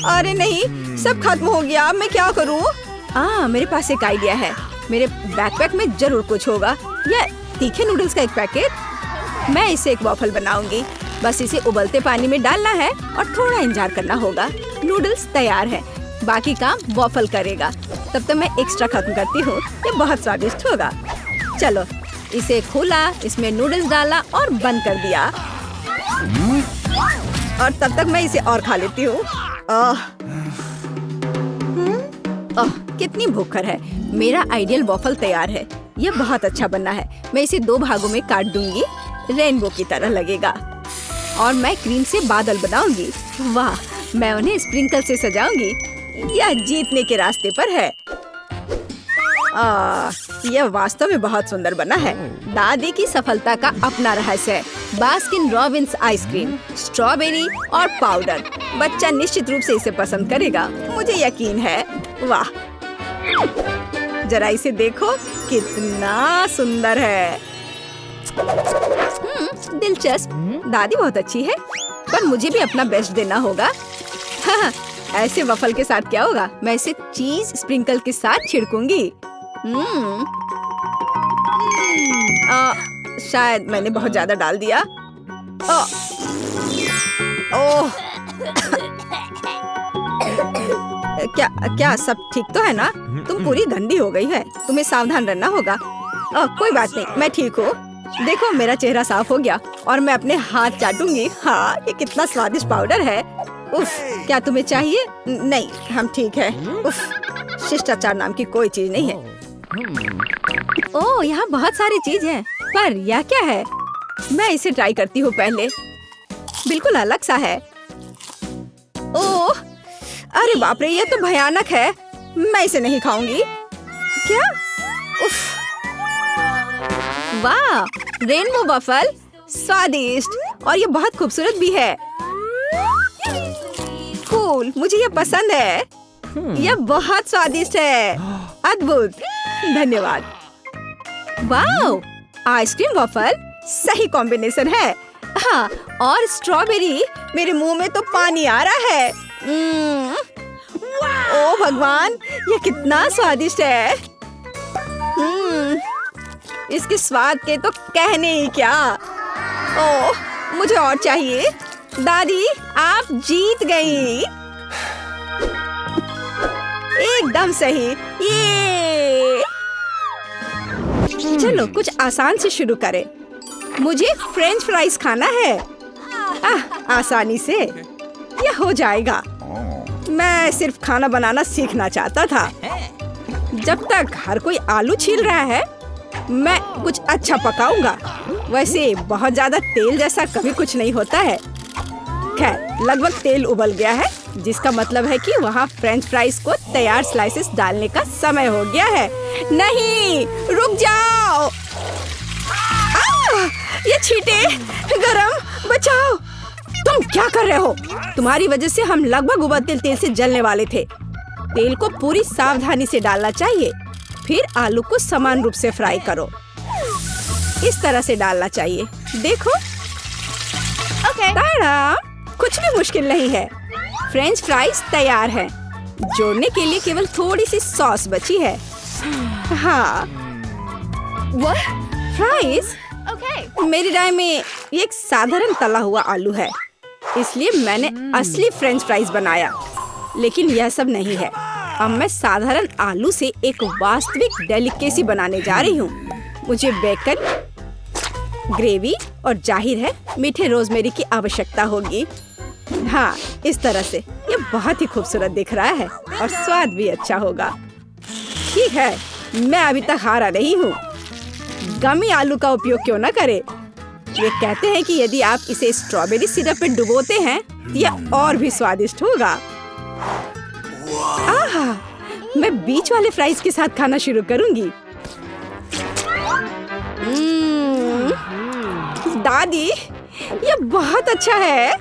अरे नहीं, सब खत्म हो गया। मैं क्या करूं? मेरे पास एक आइडिया है। मेरे बैकपैक में जरूर कुछ होगा। यह तीखे नूडल्स का एक पैकेट। मैं इसे एक वॉफल बनाऊंगी। बस इसे उबलते पानी में डालना है और थोड़ा इंतजार करना होगा। नूडल्स तैयार है। बाकी काम वॉफल करेगा। तब तक मैं एक्स्ट्रा खत्म करती हूँ। ये बहुत स्वादिष्ट होगा। चलो इसे खोला, इसमें नूडल्स डाला और बंद कर दिया। और तब तक मैं इसे और खा लेती हूँ। कितनी भूखर है। मेरा आइडियल वॉफल तैयार है। यह बहुत अच्छा बनना है। मैं इसे 2 भागों में काट दूंगी, रेनबो की तरह लगेगा। और मैं क्रीम से बादल बनाऊंगी। वाह, मैं उन्हें स्प्रिंकल से सजाऊंगी। यह जीतने के रास्ते पर है। यह वास्तव में बहुत सुंदर बना है। दादी की सफलता का अपना रहस्य है। बास्किन रॉबिन्स आइसक्रीम, स्ट्रॉबेरी और पाउडर। बच्चा निश्चित रूप से इसे पसंद करेगा, मुझे यकीन है। वाह, जरा इसे देखो, कितना सुंदर है। दिलचस्प। दादी बहुत अच्छी है, पर मुझे भी अपना बेस्ट देना होगा। हाँ, ऐसे वफल के साथ क्या होगा? मैं इसे चीज स्प्रिंकल के साथ छिड़कूंगी। शायद मैंने बहुत ज्यादा डाल दिया। ओह, क्या सब ठीक तो है ना? तुम पूरी गंदी हो गई है। तुम्हें सावधान रहना होगा। कोई बात नहीं, मैं ठीक हूँ। देखो, मेरा चेहरा साफ हो गया और मैं अपने हाथ चाटूंगी। हाँ, ये कितना स्वादिष्ट पाउडर है। उफ, क्या तुम्हें चाहिए? नहीं, हम ठीक है। उफ, शिष्टाचार नाम की कोई चीज नहीं है। ओह, यहाँ बहुत सारी चीज है, पर यह क्या है? मैं इसे ट्राई करती हूँ पहले। बिल्कुल अलग सा है। ओह, अरे बाप रे, ये तो भयानक है। मैं इसे नहीं खाऊंगी। क्या? उफ, वाह, रेनबो वफल, स्वादिष्ट, और ये बहुत खूबसूरत भी है। कूल, मुझे ये पसंद है। यह बहुत स्वादिष्ट है। अद्भुत, धन्यवाद। वाह, आइसक्रीम वफल सही कॉम्बिनेशन है। हाँ, और स्ट्रॉबेरी, मेरे मुंह में तो पानी आ रहा है। ओ भगवान, ये कितना स्वादिष्ट है। इसके स्वाद के तो कहने ही क्या। ओह, मुझे और चाहिए। दादी, आप जीत गई। एकदम सही। ये चलो कुछ आसान से शुरू करें। मुझे फ्रेंच फ्राइज खाना है। आसानी से यह हो जाएगा। मैं सिर्फ खाना बनाना सीखना चाहता था। जब तक हर कोई आलू छील रहा है, मैं कुछ अच्छा पकाऊंगा। वैसे बहुत ज्यादा तेल जैसा कभी कुछ नहीं होता है। खैर, लगभग तेल उबल गया है, जिसका मतलब है कि वहाँ फ्रेंच फ्राइज को तैयार स्लाइसेस डालने का समय हो गया है। नहीं, रुक जाओ। ये छींटे, गरम, बचाओ। तुम क्या कर रहे हो? तुम्हारी वजह से हम लगभग उबलते तेल से जलने वाले थे। तेल को पूरी सावधानी से डालना चाहिए। फिर आलू को समान रूप से फ्राई करो। इस तरह से डालना चाहिए। देखो, ताड़ा, कुछ भी मुश्किल नहीं है। फ्रेंच फ्राइज तैयार है। जोड़ने के लिए केवल थोड़ी सी सॉस बची है। हाँ, फ्राइज? मेरी राय में ये एक साधारण तला हुआ आलू है, इसलिए मैंने असली फ्रेंच फ्राइज बनाया। लेकिन यह सब नहीं है। अब मैं साधारण आलू से एक वास्तविक डेलिकेसी बनाने जा रही हूँ। मुझे बेकन, ग्रेवी और जाहिर है मीठे रोजमेरी की आवश्यकता होगी। हाँ, इस तरह से ये बहुत ही खूबसूरत दिख रहा है और स्वाद भी अच्छा होगा। ठीक है, मैं अभी तक हारा नहीं हूँ। गमी आलू का उपयोग क्यों न करें? ये कहते हैं कि यदि आप इसे स्ट्रॉबेरी सिरप में डुबोते हैं तो यह और भी स्वादिष्ट होगा। आहा, मैं बीच वाले फ्राइज के साथ खाना शुरू करूंगी। दादी, ये बहुत अच्छा है।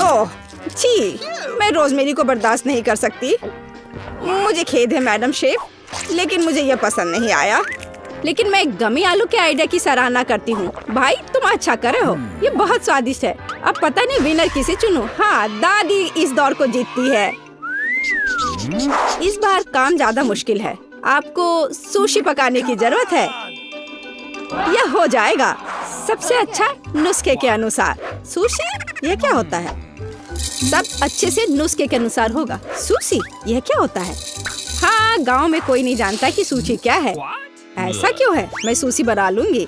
ओह, छी, मैं रोजमेरी को बर्दाश्त नहीं कर सकती। मुझे खेद है मैडम शेफ, लेकिन मुझे यह पसंद नहीं आया। लेकिन मैं गमी आलू के आइडिया की सराहना करती हूँ। भाई, तुम अच्छा कर रहे हो। ये बहुत स्वादिष्ट है। अब पता नहीं विनर किसे चुनूं। हाँ, दादी इस दौर को जीतती है। इस बार काम ज्यादा मुश्किल है। आपको सुशी पकाने की जरूरत है। यह हो जाएगा सबसे अच्छा नुस्खे के अनुसार। सुशी? यह क्या होता है? सब अच्छे से नुस्खे के अनुसार होगा। सुशी? यह क्या होता है? हाँ, गांव में कोई नहीं जानता कि सुशी क्या है। ऐसा क्यों है? मैं सुशी बना लूंगी।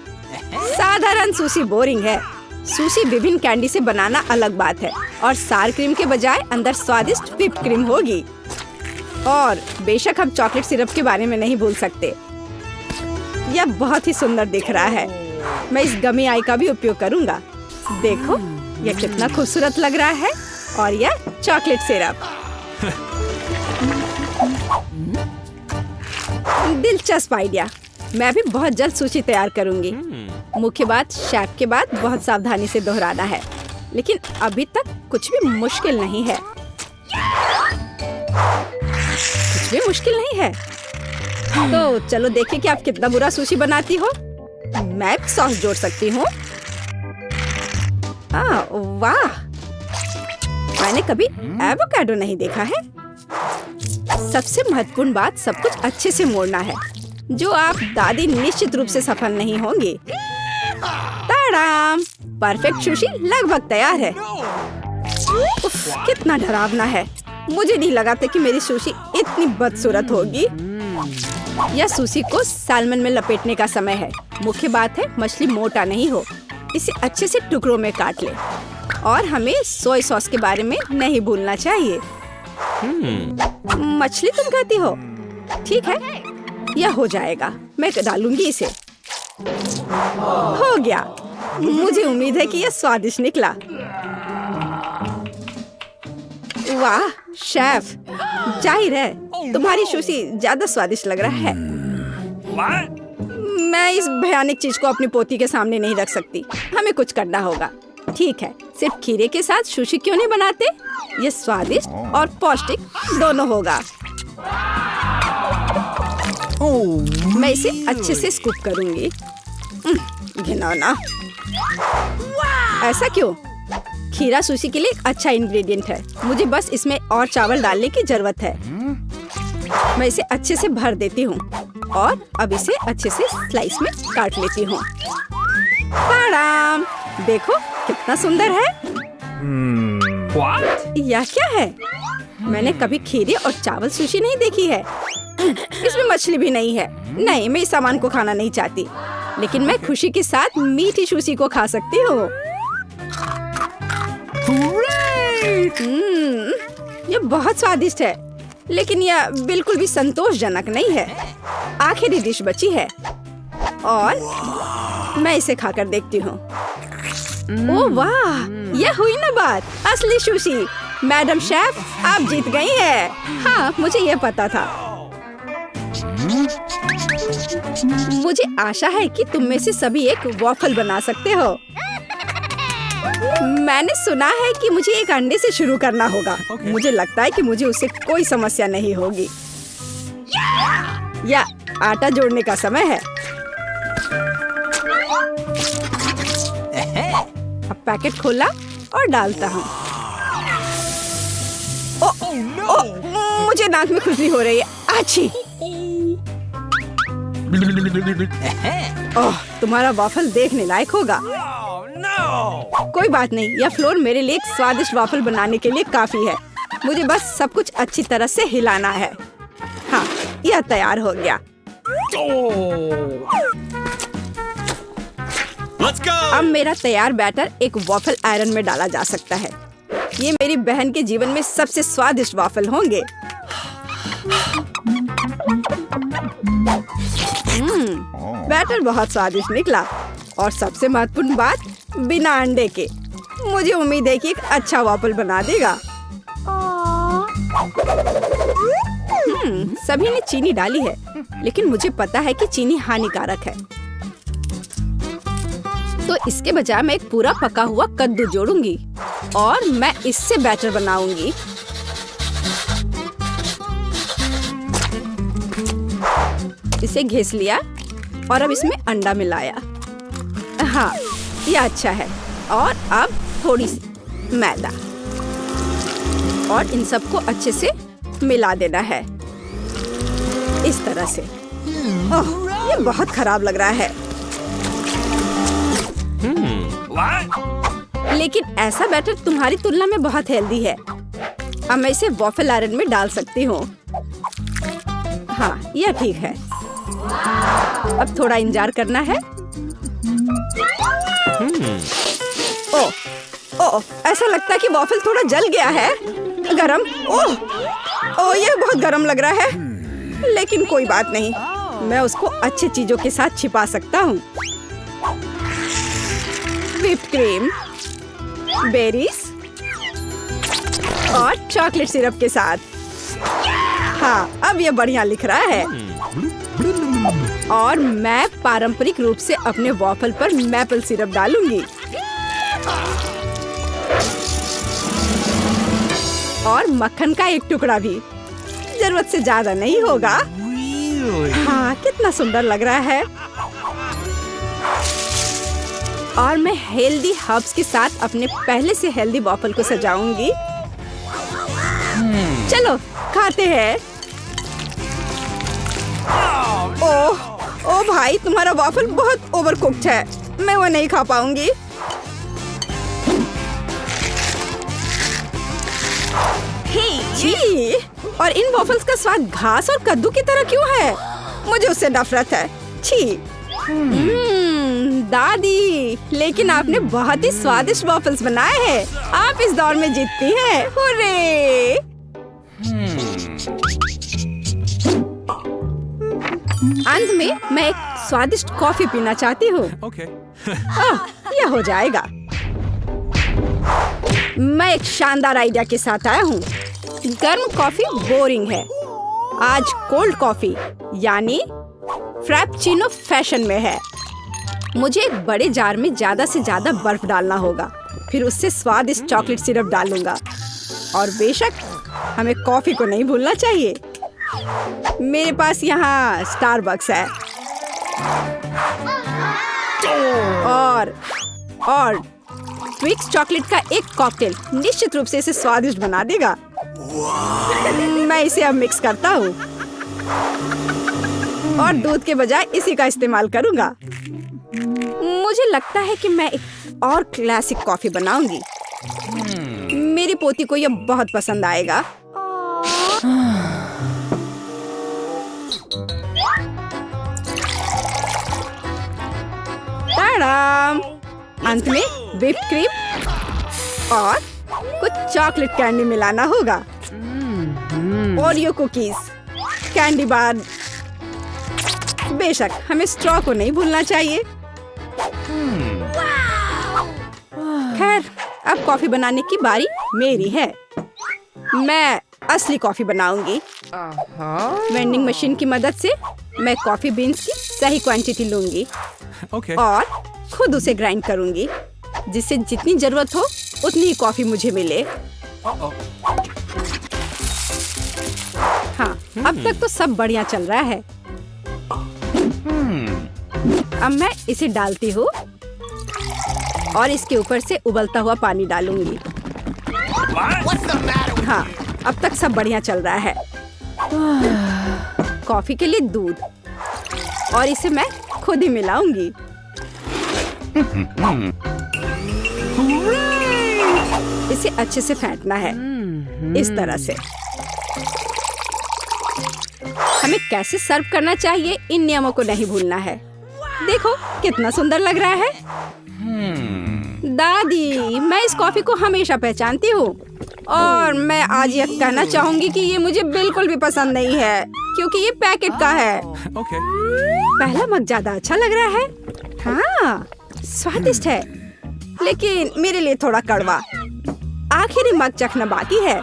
साधारण सुशी बोरिंग है। सुशी विभिन्न कैंडी से बनाना अलग बात है और सार क्रीम के बजाय अंदर स्वादिष्ट व्हिप क्रीम होगी। और बेशक हम चॉकलेट सिरप के बारे में नहीं भूल सकते। यह बहुत ही सुंदर दिख रहा है। मैं इस गमी आई का भी उपयोग करूंगा। देखो यह कितना खूबसूरत लग रहा है। और यह चॉकलेट सिरप। दिलचस्प आइडिया। मैं भी बहुत जल्द सुशी तैयार करूंगी। मुख्य बात शेफ के बाद बहुत सावधानी से दोहराना है, लेकिन अभी तक कुछ भी मुश्किल नहीं है। कुछ भी मुश्किल नहीं है। तो चलो देखें कि आप कितना बुरा सुशी बनाती हो। मैं सॉस जोड़ सकती हूँ। वाह, मैंने कभी एवोकाडो नहीं देखा है। सबसे महत्वपूर्ण बात सब कुछ अच्छे से मोड़ना है, जो आप दादी निश्चित रूप से सफल नहीं होंगी। ताड़ाम, परफेक्ट सुशी लगभग तैयार है। उफ, कितना डरावना है। मुझे नहीं लगा था कि मेरी सुशी इतनी बदसूरत होगी। यह सुशी को सालमन में लपेटने का समय है। मुख्य बात है मछली मोटा नहीं हो। इसे अच्छे से टुकड़ों में काट ले। और हमें सोया सॉस के बारे में नहीं भूलना चाहिए। मछली तुम कहती हो? ठीक है, यह हो जाएगा। मैं डालूंगी इसे। हो गया। मुझे उम्मीद है कि यह स्वादिष्ट निकला। वाह शेफ, जाहिर है तुम्हारी सुशी ज्यादा स्वादिष्ट लग रहा है। मैं इस भयानक चीज को अपनी पोती के सामने नहीं रख सकती। हमें कुछ करना होगा। ठीक है, सिर्फ खीरे के साथ सुशी क्यों नहीं बनाते? ये स्वादिष्ट और पौष्टिक दोनों होगा। मैं इसे अच्छे से स्कूप करूंगी। घिनौना। ऐसा क्यों? खीरा सुशी के लिए एक अच्छा इंग्रेडिएंट है। मुझे बस इसमें और चावल डालने की जरूरत है। मैं इसे अच्छे से भर देती हूँ और अब इसे अच्छे से स्लाइस में काट लेती हूँ। देखो कितना सुंदर है। यह क्या है? मैंने कभी खीरे और चावल सुशी नहीं देखी है। इसमें मछली भी नहीं है। नहीं, मैं इस सामान को खाना नहीं चाहती, लेकिन मैं खुशी के साथ मीठी सुशी को खा सकती हूँ। यह बहुत स्वादिष्ट है, लेकिन यह बिल्कुल भी संतोषजनक नहीं है। आखिरी डिश बची है और मैं इसे खाकर देखती हूँ। ओह वाह, यह हुई ना बात। असली सुशी। मैडम शेफ, आप जीत गई हैं। हाँ, मुझे यह पता था। मुझे आशा है कि तुम में से सभी एक वॉफल बना सकते हो। मैंने सुना है कि मुझे एक अंडे से शुरू करना होगा। मुझे लगता है कि मुझे उससे कोई समस्या नहीं होगी। या आटा जोड़ने का समय है। अब पैकेट खोला और डालता हूँ। मुझे नाक में खुजली हो रही है। आछी। ओह, तुम्हारा वॉफल देखने लायक होगा। कोई बात नहीं, यह फ्लोर मेरे लिए एक स्वादिष्ट वॉफल बनाने के लिए काफी है। मुझे बस सब कुछ अच्छी तरह से हिलाना है। हाँ, यह तैयार हो गया। अब मेरा तैयार बैटर एक वॉफल आयरन में डाला जा सकता है। ये मेरी बहन के जीवन में सबसे स्वादिष्ट वॉफल होंगे। बैटर बहुत स्वादिष्ट निकला और सबसे महत्वपूर्ण बात, बिना अंडे के। मुझे उम्मीद है कि एक अच्छा वॉफल बना देगा। सभी ने चीनी डाली है, लेकिन मुझे पता है कि चीनी हानिकारक है। तो इसके बजाय मैं एक पूरा पका हुआ कद्दू जोड़ूंगी और मैं इससे बैटर बनाऊंगी। इसे घिस लिया और अब इसमें अंडा मिलाया। हाँ, ये अच्छा है। और अब थोड़ी सी मैदा और इन सबको अच्छे से मिला देना है इस तरह से। ओह, ये बहुत खराब लग रहा है। लेकिन ऐसा बैटर तुम्हारी तुलना में बहुत हेल्दी है। अब मैं इसे वॉफल आयरन में डाल सकती हूँ। हाँ, यह ठीक है। अब थोड़ा इंतजार करना है। ओह, ऐसा लगता है कि वॉफल थोड़ा जल गया है। गरम। ओह, ओह, ये बहुत गरम लग रहा है। लेकिन कोई बात नहीं, मैं उसको अच्छी चीजों के साथ छिपा सकता हूँ। व्हिप्ड क्रीम, बेरीज और चॉकलेट सिरप के साथ। हाँ, अब ये बढ़िया लिख रहा है। और मैं पारंपरिक रूप से अपने वॉफल पर मैपल सिरप डालूंगी और मक्खन का एक टुकड़ा भी। जरूरत से ज्यादा नहीं होगा। हाँ, कितना सुंदर लग रहा है। और मैं हेल्दी हर्ब्स के साथ अपने पहले से हेल्दी वॉफल को सजाऊंगी। चलो खाते हैं। ओह, ओ भाई, तुम्हारा वॉफल बहुत ओवरकुक्ड है। मैं वो नहीं खा पाऊंगी। छी, और इन वॉफल्स का स्वाद घास और कद्दू की तरह क्यों है? मुझे उससे नफरत है। छी। दादी, लेकिन आपने बहुत ही स्वादिष्ट वॉफल्स बनाए हैं। आप इस दौर में जीतती हैं। हुर्रे! अंत में मैं एक स्वादिष्ट कॉफी पीना चाहती हूँ। यह हो जाएगा। मैं एक शानदार आइडिया के साथ आया हूँ। गर्म कॉफी बोरिंग है। आज कोल्ड कॉफी यानी फ्रैप्पुचिनो फैशन में है। मुझे एक बड़े जार में ज्यादा से ज्यादा बर्फ डालना होगा। फिर उससे स्वादिष्ट चॉकलेट सिरप डालूंगा। और बेशक हमें कॉफी को नहीं भूलना चाहिए। मेरे पास यहाँ स्टारबक्स है। और ट्विक्स चॉकलेट का एक कॉकटेल निश्चित रूप से इसे स्वादिष्ट बना देगा। मैं इसे अब मिक्स करता हूँ और दूध के बजाय इसी का इस्तेमाल करूँगा। मुझे लगता है कि मैं एक और क्लासिक कॉफी बनाऊंगी। मेरी पोती को यह बहुत पसंद आएगा। ताड़ाम! अंत में व्हिप्ड क्रीम और कुछ चॉकलेट कैंडी मिलाना होगा। Oreo cookies, candy bar. बेशक हमें स्ट्रॉ को नहीं भूलना चाहिए। खैर, अब कॉफी बनाने की बारी मेरी है। मैं असली कॉफी बनाऊंगी। वेंडिंग मशीन की मदद से मैं कॉफी बीन्स की सही क्वांटिटी लूंगी और खुद उसे ग्राइंड करूंगी, जिससे जितनी जरूरत हो उतनी ही कॉफी मुझे मिले। हाँ, अब तक तो सब बढ़िया चल रहा है। अब मैं इसे डालती हूँ और इसके ऊपर से उबलता हुआ पानी डालूंगी। हाँ, अब तक सब बढ़िया चल रहा है। कॉफी के लिए दूध और इसे मैं खुद ही मिलाऊंगी। इसे अच्छे से फेंटना है, इस तरह से। हमें कैसे सर्व करना चाहिए, इन नियमों को नहीं भूलना है। देखो कितना सुंदर लग रहा है। दादी, मैं इस कॉफी को हमेशा पहचानती हूँ और मैं आज यह कहना चाहूंगी कि ये मुझे बिल्कुल भी पसंद नहीं है, क्योंकि ये पैकेट का है। पहला मग ज्यादा अच्छा लग रहा है। हाँ, स्वादिष्ट है, लेकिन मेरे लिए थोड़ा कड़वा। आखिरी मग चखना बाकी है।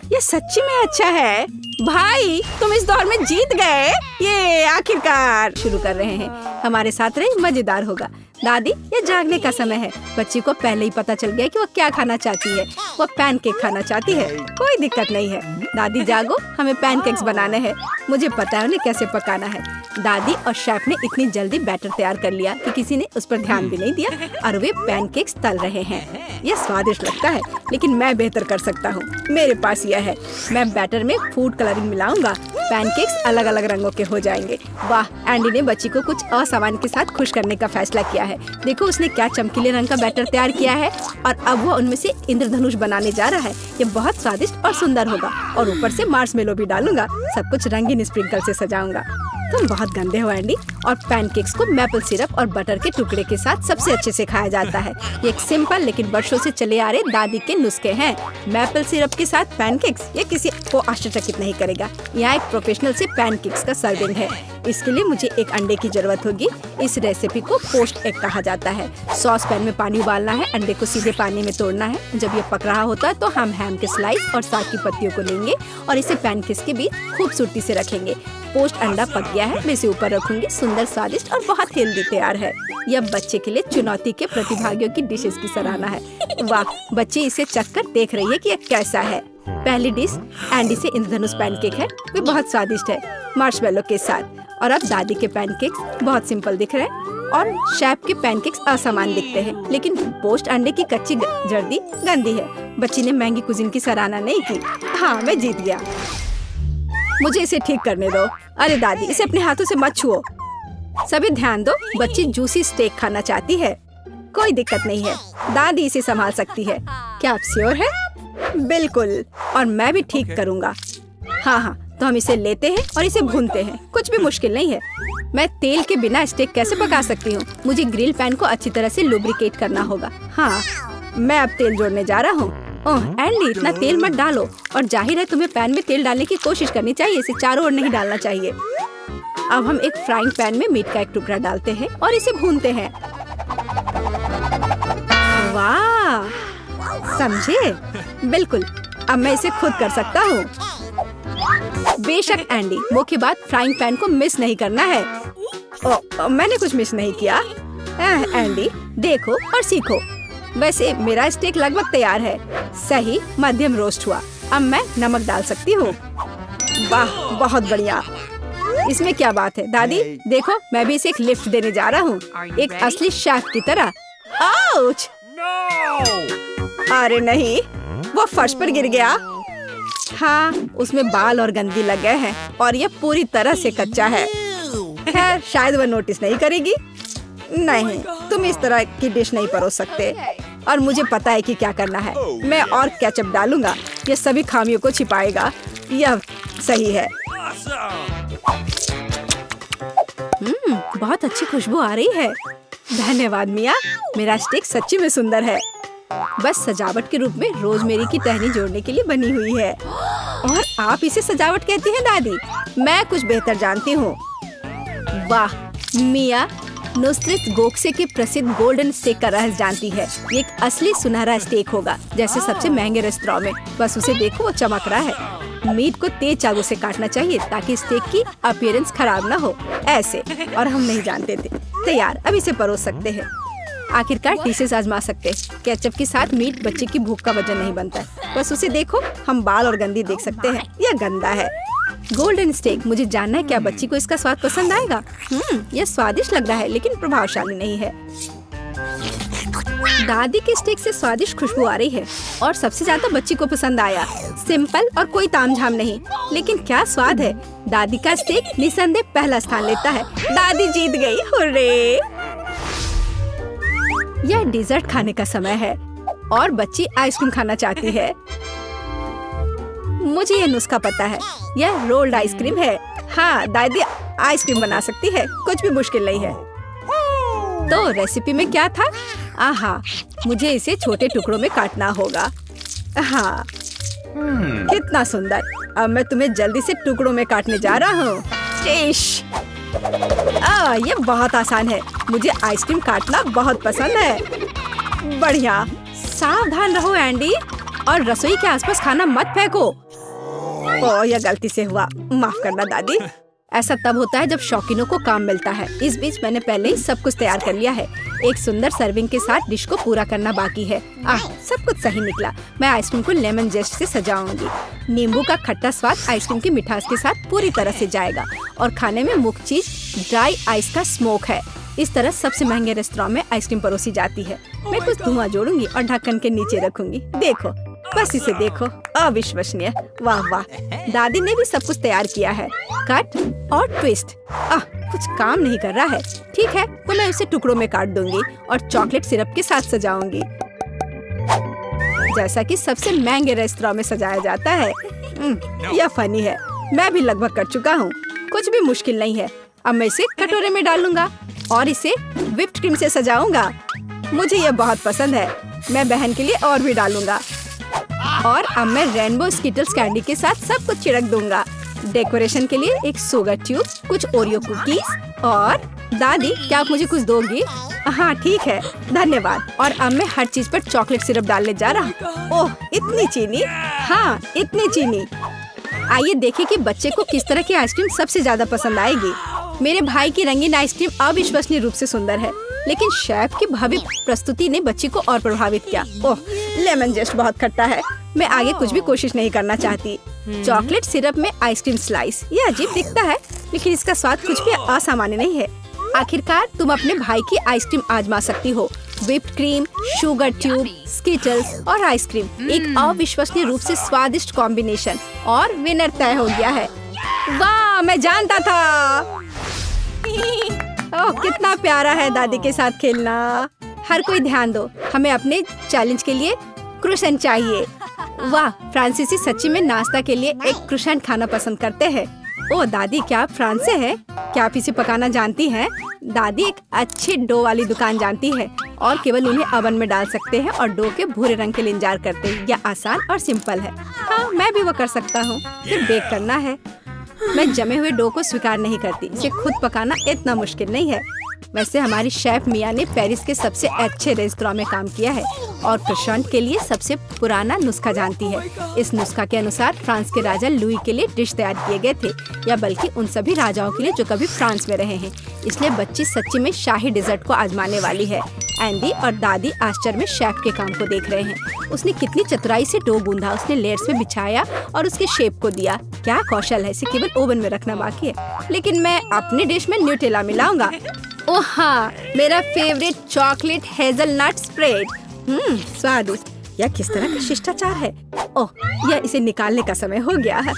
ये सच्ची में अच्छा है। भाई, तुम इस दौर में जीत गए। ये आखिरकार शुरू कर रहे हैं। हमारे साथ रहे, मजेदार होगा। दादी, ये जागने का समय है। बच्ची को पहले ही पता चल गया कि वो क्या खाना चाहती है। वो पैनकेक खाना चाहती है। कोई दिक्कत नहीं है। दादी जागो, हमें पैनकेक्स बनाने हैं। मुझे पता है उन्हें कैसे पकाना है। दादी और शेफ ने इतनी जल्दी बैटर तैयार कर लिया कि किसी ने उस पर ध्यान भी नहीं दिया और वे पैनकेक्स तल रहे हैं। यह स्वादिष्ट लगता है, लेकिन मैं बेहतर कर सकता हूँ। मेरे पास यह है। मैं बैटर में फूड कलरिंग मिलाऊंगा। पैनकेक्स अलग अलग रंगों के हो जाएंगे। वाह, एंडी ने बच्ची को कुछ असामान्य के साथ खुश करने का फैसला किया है। देखो उसने क्या चमकीले रंग का बैटर तैयार किया है और अब वो उनमें से इंद्रधनुष बनाने जा रहा है। ये बहुत स्वादिष्ट और सुंदर होगा और ऊपर से मार्शमेलो भी डालूंगा। सब कुछ रंगीन स्प्रिंकल से सजाऊंगा। तुम बहुत गंदे हो एंडी, और पैनकेक्स को मैपल सिरप और बटर के टुकड़े के साथ सबसे अच्छे से खाया जाता है। ये एक सिंपल लेकिन वर्षों से चले आ रहे दादी के नुस्खे हैं। मैपल सिरप के साथ पैनकेक्स, ये किसी को आश्चर्यचकित नहीं करेगा। यहाँ एक प्रोफेशनल से पैनकेक्स का सर्विंग है। इसके लिए मुझे एक अंडे की जरूरत होगी। इस रेसिपी को पोस्ट एग कहा जाता है। सॉस पैन में पानी उबालना है, अंडे को सीधे पानी में तोड़ना है। जब ये पक रहा होता है तो हम हैम के स्लाइस और साग की पत्तियों को लेंगे और इसे पैनकेक्स के बीच खूबसूरती से रखेंगे। पोस्ट अंडा पक गया है, मैं इसे ऊपर रखूंगी। सुंदर, स्वादिष्ट और बहुत हेल्दी तैयार है। यह बच्चे के लिए चुनौती के प्रतिभागियों की डिशेस की सराहना है। वाह, बच्चे इसे चखकर देख रही है कि यह कैसा है। पहली डिश एंडी से इंद्रधनुष पैनकेक है। वे बहुत स्वादिष्ट है, मार्शमेलो के साथ। और अब दादी के पैनकेक्स बहुत सिंपल दिख रहे हैं और शेफ के पैनकेक्स असमान दिखते हैं। लेकिन पोस्ट अंडे की कच्ची जर्दी गंदी है। बच्ची ने महंगी कुजीन की सराहना नहीं की। हाँ, मैं जीत गया। मुझे इसे ठीक करने दो। अरे दादी, इसे अपने हाथों से मत छुओ। सभी ध्यान दो, बच्ची जूसी स्टेक खाना चाहती है। कोई दिक्कत नहीं है, दादी इसे संभाल सकती है। क्या आप श्योर है? बिल्कुल, और मैं भी ठीक करूँगा। हाँ, तो हम इसे लेते हैं और इसे भूनते हैं। कुछ भी मुश्किल नहीं है। मैं तेल के बिना स्टेक कैसे पका सकती हूँ? मुझे ग्रिल पैन को अच्छी तरह से लुब्रिकेट करना होगा। हाँ, मैं अब तेल जोड़ने जा रहा हूँ। ओह एंडी, इतना तेल मत डालो। और जाहिर है तुम्हें पैन में तेल डालने की कोशिश करनी चाहिए, इसे चारों ओर नहीं डालना चाहिए। अब हम एक फ्राइंग पैन में मीट का एक टुकड़ा डालते हैं और इसे भूनते हैं। वाह, समझे? बिल्कुल, अब मैं इसे खुद कर सकता हूँ। बेशक एंडी, मुख्य बात फ्राइंग पैन को मिस नहीं करना है। मैंने कुछ मिस नहीं किया। एंडी, देखो और सीखो। वैसे मेरा स्टेक लगभग तैयार है। सही मध्यम रोस्ट हुआ। अब मैं नमक डाल सकती हूँ। वाह, बहुत बढ़िया। इसमें क्या बात है दादी? देखो, मैं भी इसे एक लिफ्ट देने जा रहा हूँ, एक असली शेफ की तरह। आउच! अरे नहीं, वो फर्श पर गिर गया। हाँ, उसमें बाल और गंदगी लग गए हैं और ये पूरी तरह से कच्चा है। खैर, शायद वह नोटिस नहीं करेगी। नहीं, तुम इस तरह की डिश नहीं परोस सकते। और मुझे पता है कि क्या करना है। मैं और केचप डालूंगा, ये सभी खामियों को छिपाएगा। यह सही है। बहुत अच्छी खुशबू आ रही है। धन्यवाद मिया, मेरा स्टेक सच्ची में सुंदर है। बस सजावट के रूप में रोजमेरी की टहनी जोड़ने के लिए बनी हुई है। और आप इसे सजावट कहती हैं दादी? मैं कुछ बेहतर जानती हूँ। वाह, मिया नुसरत गोखसे के प्रसिद्ध गोल्डन स्टेक का रहस्य जानती है। ये एक असली सुनहरा स्टेक होगा, जैसे सबसे महंगे रेस्तरां में। बस उसे देखो, वो चमक रहा है। मीट को तेज चाकू से काटना चाहिए ताकि स्टेक की अपीयरेंस खराब ना हो। ऐसे, और हम नहीं जानते थे। तैयार, अब इसे परोस सकते हैं। आखिरकार डिशेस आजमा सकते हैं। केचप के साथ मीट बच्चे की भूख का वजन नहीं बनता है। बस उसे देखो, हम बाल और गंदी देख सकते हैं। यह गंदा है। गोल्डन स्टेक, मुझे जानना है क्या बच्ची को इसका स्वाद पसंद आएगा। यह स्वादिष्ट लग रहा है लेकिन प्रभावशाली नहीं है। दादी के स्टेक से स्वादिष्ट खुशबू आ रही है और सबसे ज्यादा बच्ची को पसंद आया। सिंपल और कोई तामझाम नहीं, लेकिन क्या स्वाद है। दादी का स्टेक निसंदेह पहला स्थान लेता है। दादी जीत गई, हुर्रे! यह डिजर्ट खाने का समय है और बच्ची आइसक्रीम खाना चाहती है। मुझे यह नुस्खा पता है, यह रोल्ड आइसक्रीम है। हाँ, दादी आइसक्रीम बना सकती है, कुछ भी मुश्किल नहीं है। तो रेसिपी में क्या था? आहा, मुझे इसे छोटे टुकड़ों में काटना होगा। हाँ, कितना सुंदर। अब मैं तुम्हें जल्दी से टुकड़ों में काटने जा रहा हूँ। ये बहुत आसान है। मुझे आइसक्रीम काटना बहुत पसंद है। बढ़िया। सावधान रहो एंडी, और रसोई के आसपास खाना मत फेंको। ओह, यह गलती से हुआ, माफ करना दादी। ऐसा तब होता है जब शौकीनों को काम मिलता है। इस बीच मैंने पहले ही सब कुछ तैयार कर लिया है। एक सुंदर सर्विंग के साथ डिश को पूरा करना बाकी है। सब कुछ सही निकला। मैं आइसक्रीम को लेमन जेस्ट से सजाऊंगी। नींबू का खट्टा स्वाद आइसक्रीम की मिठास के साथ पूरी तरह से जाएगा और खाने में मुख्य चीज ड्राई आइस का स्मोक है। इस तरह सबसे महंगे रेस्तरां में आइसक्रीम परोसी जाती है। मैं कुछ धुआं जोड़ूंगी और ढक्कन के नीचे रखूंगी। देखो, बस इसे देखो, अविश्वसनीय। वाह वाह, दादी ने भी सब कुछ तैयार किया है। कट और ट्विस्ट। कुछ काम नहीं कर रहा है। ठीक है, तो मैं उसे टुकड़ों में काट दूंगी और चॉकलेट सिरप के साथ सजाऊंगी, जैसा कि सबसे महंगे रेस्तरां में सजाया जाता है। यह फनी है। मैं भी लगभग कर चुका हूँ। कुछ भी मुश्किल नहीं है। अब मैं इसे कटोरे में डालूंगा और इसे व्हिप्ड क्रीम से सजाऊंगा। मुझे ये बहुत पसंद है। मैं बहन के लिए और भी डालूंगा। और अब मैं रेनबो स्किटल्स कैंडी के साथ सब कुछ छिड़क दूंगा। डेकोरेशन के लिए एक शुगर ट्यूब, कुछ ओरियो कुकीज और दादी, क्या आप मुझे कुछ दोगी? हाँ ठीक है, धन्यवाद। और अब मैं हर चीज पर चॉकलेट सिरप डालने जा रहा हूँ। ओह, इतनी चीनी? हाँ, इतनी चीनी। आइए देखें कि बच्चे को किस तरह की आइसक्रीम सबसे ज्यादा पसंद आएगी। मेरे भाई की रंगीन आइसक्रीम अविश्वसनीय रूप से सुंदर है, लेकिन शेफ की भव्य प्रस्तुति ने बच्ची को और प्रभावित किया। ओह, लेमन जेस्ट बहुत खट्टा है। मैं आगे कुछ भी कोशिश नहीं करना चाहती। चॉकलेट सिरप में आइसक्रीम स्लाइस, ये अजीब दिखता है, लेकिन इसका स्वाद कुछ भी असामान्य नहीं है। आखिरकार तुम अपने भाई की आइसक्रीम आजमा सकती हो। Whipped cream, sugar tube, Skittles और आइसक्रीम, एक अविश्वसनीय रूप से स्वादिष्ट कॉम्बिनेशन, और विनर तय हो गया है। वाह, मैं जानता था। ओह, कितना प्यारा है दादी के साथ खेलना। हर कोई ध्यान दो, हमें अपने चैलेंज के लिए क्रोसेंट चाहिए। वाह, फ्रांसीसी सच्ची में नाश्ता के लिए एक क्रोसेंट खाना पसंद करते हैं। ओह दादी, क्या आप फ्रांस से हैं? क्या आप इसे पकाना जानती हैं? दादी एक अच्छे डो वाली दुकान जानती है और केवल उन्हें ओवन में डाल सकते हैं और डो के भूरे रंग के लिए इंतजार करते हैं। यह आसान और सिंपल है। हाँ, मैं भी वो कर सकता हूँ। फिर बेक करना है। मैं जमे हुए डो को स्वीकार नहीं करती। इसे खुद पकाना इतना मुश्किल नहीं है। वैसे हमारी शेफ मिया ने पेरिस के सबसे अच्छे रेस्तरां में काम किया है और क्रोसेंट के लिए सबसे पुराना नुस्खा जानती है। इस नुस्खा के अनुसार फ्रांस के राजा लुई के लिए डिश तैयार किए गए थे, या बल्कि उन सभी राजाओं के लिए जो कभी फ्रांस में रहे हैं। इसलिए बच्ची सच्ची में शाही डिजर्ट को आजमाने वाली है। एंडी और दादी आश्चर्य में शेफ के काम को देख रहे हैं। उसने कितनी चतुराई से डो गूंधा, उसने लेयर्स में बिछाया और उसके शेप को दिया। क्या कौशल है, इसे केवल ओवन में रखना बाकी है। लेकिन मैं अपनी डिश में न्यूटेला मिलाऊंगा। ओह हाँ, मेरा फेवरेट चॉकलेट हेजलनट स्प्रेड। स्वादिष्ट। यह किस तरह का शिष्टाचार है। ओह, यह इसे निकालने का समय हो गया है।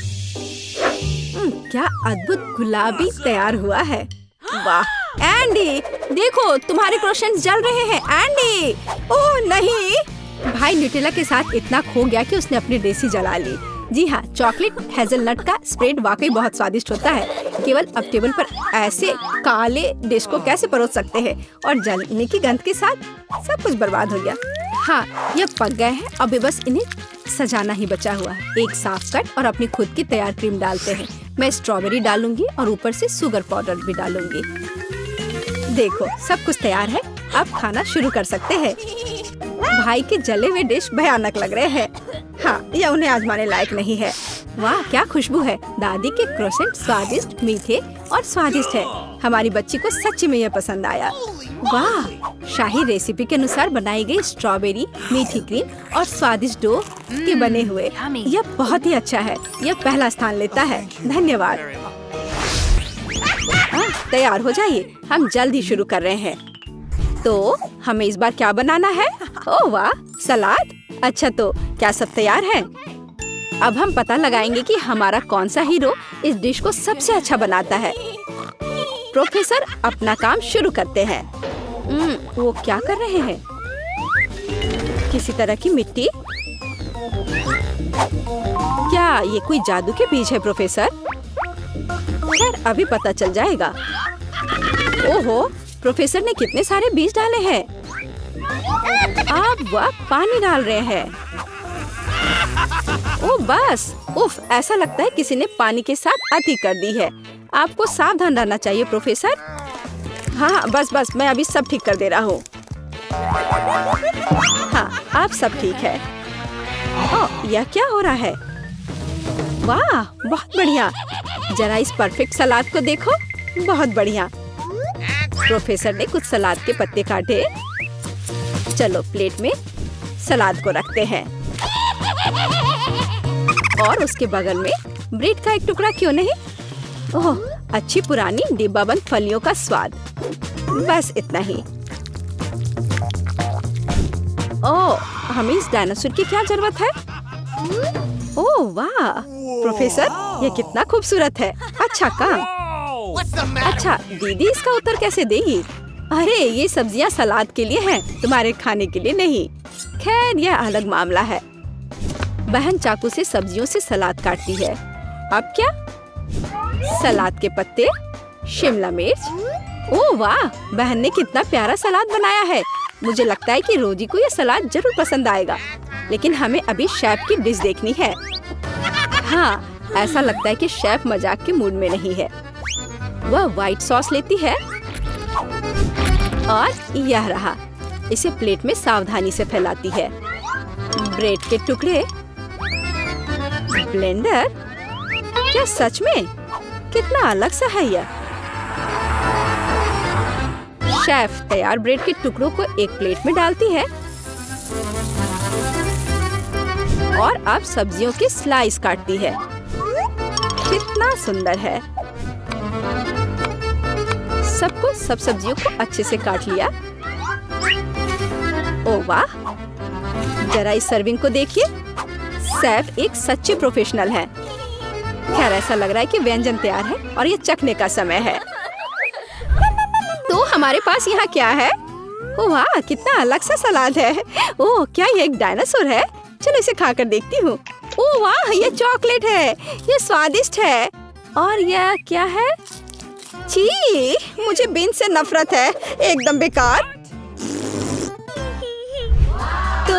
क्या अद्भुत गुलाबी तैयार हुआ है। वाह एंडी, देखो तुम्हारे क्रोसेंट्स जल रहे हैं। एंडी, ओह नहीं। भाई न्यूटेला के साथ इतना खो गया कि उसने अपनी देसी जला ली। जी हाँ, चॉकलेट हेजलनट का स्प्रेड वाकई बहुत स्वादिष्ट होता है। केवल अब टेबल पर ऐसे काले डिश को कैसे परोस सकते हैं, और जलने की गंध के साथ सब कुछ बर्बाद हो गया। हाँ, यह पक गए हैं। अब बस इन्हें सजाना ही बचा हुआ है। एक साफ कट और अपनी खुद की तैयार क्रीम डालते हैं। मैं स्ट्रॉबेरी डालूंगी और ऊपर से शुगर पाउडर भी डालूंगी। देखो, सब कुछ तैयार है। अब खाना शुरू कर सकते हैं। भाई के जले हुए डिश भयानक लग रहे हैं। हाँ, यह उन्हें आजमाने लायक नहीं है। वाह, क्या खुशबू है। दादी के क्रोसेंट स्वादिष्ट, मीठे और स्वादिष्ट है। हमारी बच्ची को सच्ची में यह पसंद आया। वाह, शाही रेसिपी के अनुसार बनाई गई स्ट्रॉबेरी, मीठी क्रीम और स्वादिष्ट डो के बने हुए। यह बहुत ही अच्छा है। यह पहला स्थान लेता है। धन्यवाद। तैयार हो जाइए, हम जल्द ही शुरू कर रहे हैं। तो हमें इस बार क्या बनाना है? ओह वाह, सलाद। अच्छा, तो क्या सब तैयार है? अब हम पता लगाएंगे कि हमारा कौन सा हीरो इस डिश को सबसे अच्छा बनाता है। प्रोफेसर अपना काम शुरू करते हैं। वो क्या कर रहे हैं? किसी तरह की मिट्टी। क्या ये कोई जादू के बीज है प्रोफेसर? खैर, अभी पता चल जाएगा। ओहो, प्रोफेसर ने कितने सारे बीज डाले हैं। अब वह पानी डाल रहे हैं। ओह बस, उफ, ऐसा लगता है किसी ने पानी के साथ अति कर दी है। आपको सावधान रहना चाहिए प्रोफेसर। हाँ, बस बस, मैं अभी सब ठीक कर दे रहा हूँ। हाँ, अब सब ठीक है। ओह, यह क्या हो रहा है? वाह, बहुत बढ़िया। जरा इस परफेक्ट सलाद को देखो, बहुत बढ़िया। प्रोफेसर ने कुछ सलाद के पत्ते काटे। चलो प्लेट में सलाद को रखते हैं और उसके बगल में ब्रेड का एक टुकड़ा क्यों नहीं? ओह, अच्छी पुरानी डिब्बाबंद फलियों का स्वाद। बस इतना ही। ओह, हमें इस डायनासोर की क्या जरूरत है? ओह वाह, प्रोफेसर, यह कितना खूबसूरत है। अच्छा काम। अच्छा, दीदी इसका उत्तर कैसे देगी? अरे, ये सब्जियां सलाद के लिए हैं, तुम्हारे खाने के लिए नहीं। खैर, यह अलग मामला है। बहन चाकू से सब्जियों से सलाद काटती है। अब क्या? सलाद के पत्ते, शिमला मिर्च। ओह वाह, बहन ने कितना प्यारा सलाद बनाया है। मुझे लगता है कि रोजी को यह सलाद जरूर पसंद आएगा। लेकिन हमें अभी शेफ की डिश देखनी है। हाँ, ऐसा लगता है कि शेफ मजाक के मूड में नहीं है। वह व्हाइट सॉस लेती है और यह रहा। इसे प्लेट में सावधानी से फैलाती है। ब्रेड के टुकड़े, ब्लेंडर। क्या सच में? कितना अलग सा है यह। शेफ तैयार ब्रेड के टुकड़ों को एक प्लेट में डालती है और अब सब्जियों के स्लाइस काटती है। कितना सुंदर है। सब सब्जियों को अच्छे से काट लिया। ओह वाह, जरा इस सर्विंग को देखिए। शेफ एक सच्चे प्रोफेशनल है। खैर, ऐसा लग रहा है कि व्यंजन तैयार है और ये चखने का समय है। तो हमारे पास यहाँ क्या है? ओह वाह, कितना अलग सा सलाद है। ओह, क्या ये एक डायनासोर है? चलो इसे खाकर देखती हूँ। ओह वाह, ये चॉकलेट है। ये स्वादिष्ट है। और यह क्या है? छी, मुझे बीन्स से नफरत है। एकदम बेकार। तो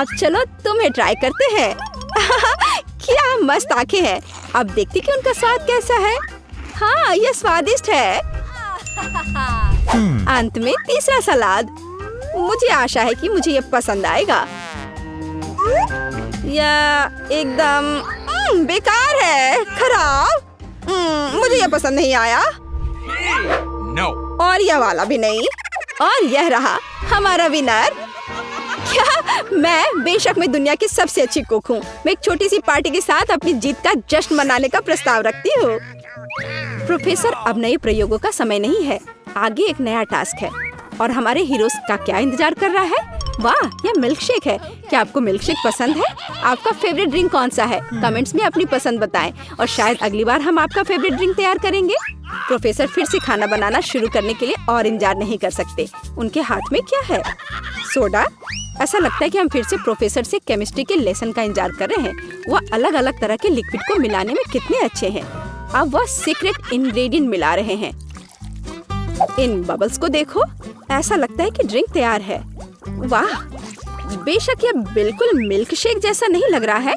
अब चलो तुम्हें ट्राई करते हैं। क्या मस्त आंखें हैं। अब देखते कि उनका स्वाद कैसा है। हाँ, यह स्वादिष्ट है। अंत में तीसरा सलाद। मुझे आशा है कि मुझे यह पसंद आएगा। यह एकदम बेकार है, खराब। मुझे यह पसंद नहीं आया। No. और यह वाला भी नहीं। और यह रहा हमारा विनर। क्या? बेशक मैं दुनिया की सबसे अच्छी कुक हूँ। मैं एक छोटी सी पार्टी के साथ अपनी जीत का जश्न मनाने का प्रस्ताव रखती हूँ। प्रोफेसर, अब नए प्रयोगों का समय नहीं है। आगे एक नया टास्क है और हमारे हीरोज का क्या इंतजार कर रहा है? वाह, यह मिल्क शेक है। क्या आपको मिल्क शेक पसंद है? आपका फेवरेट ड्रिंक कौन सा है? कमेंट्स में अपनी पसंद बताएं और शायद अगली बार हम आपका फेवरेट ड्रिंक तैयार करेंगे। प्रोफेसर फिर से खाना बनाना शुरू करने के लिए और इंतजार नहीं कर सकते। उनके हाथ में क्या है? सोडा। ऐसा लगता है कि हम फिर से प्रोफेसर से केमिस्ट्री के लेसन का इंतजार कर रहे हैं। वह अलग अलग तरह के लिक्विड को मिलाने में कितने अच्छे हैं। अब वह सीक्रेट इंग्रेडिएंट मिला रहे हैं। इन बबल्स को देखो। ऐसा लगता है कि ड्रिंक तैयार है। वाह, बेशक यह बिल्कुल मिल्क शेक जैसा नहीं लग रहा है,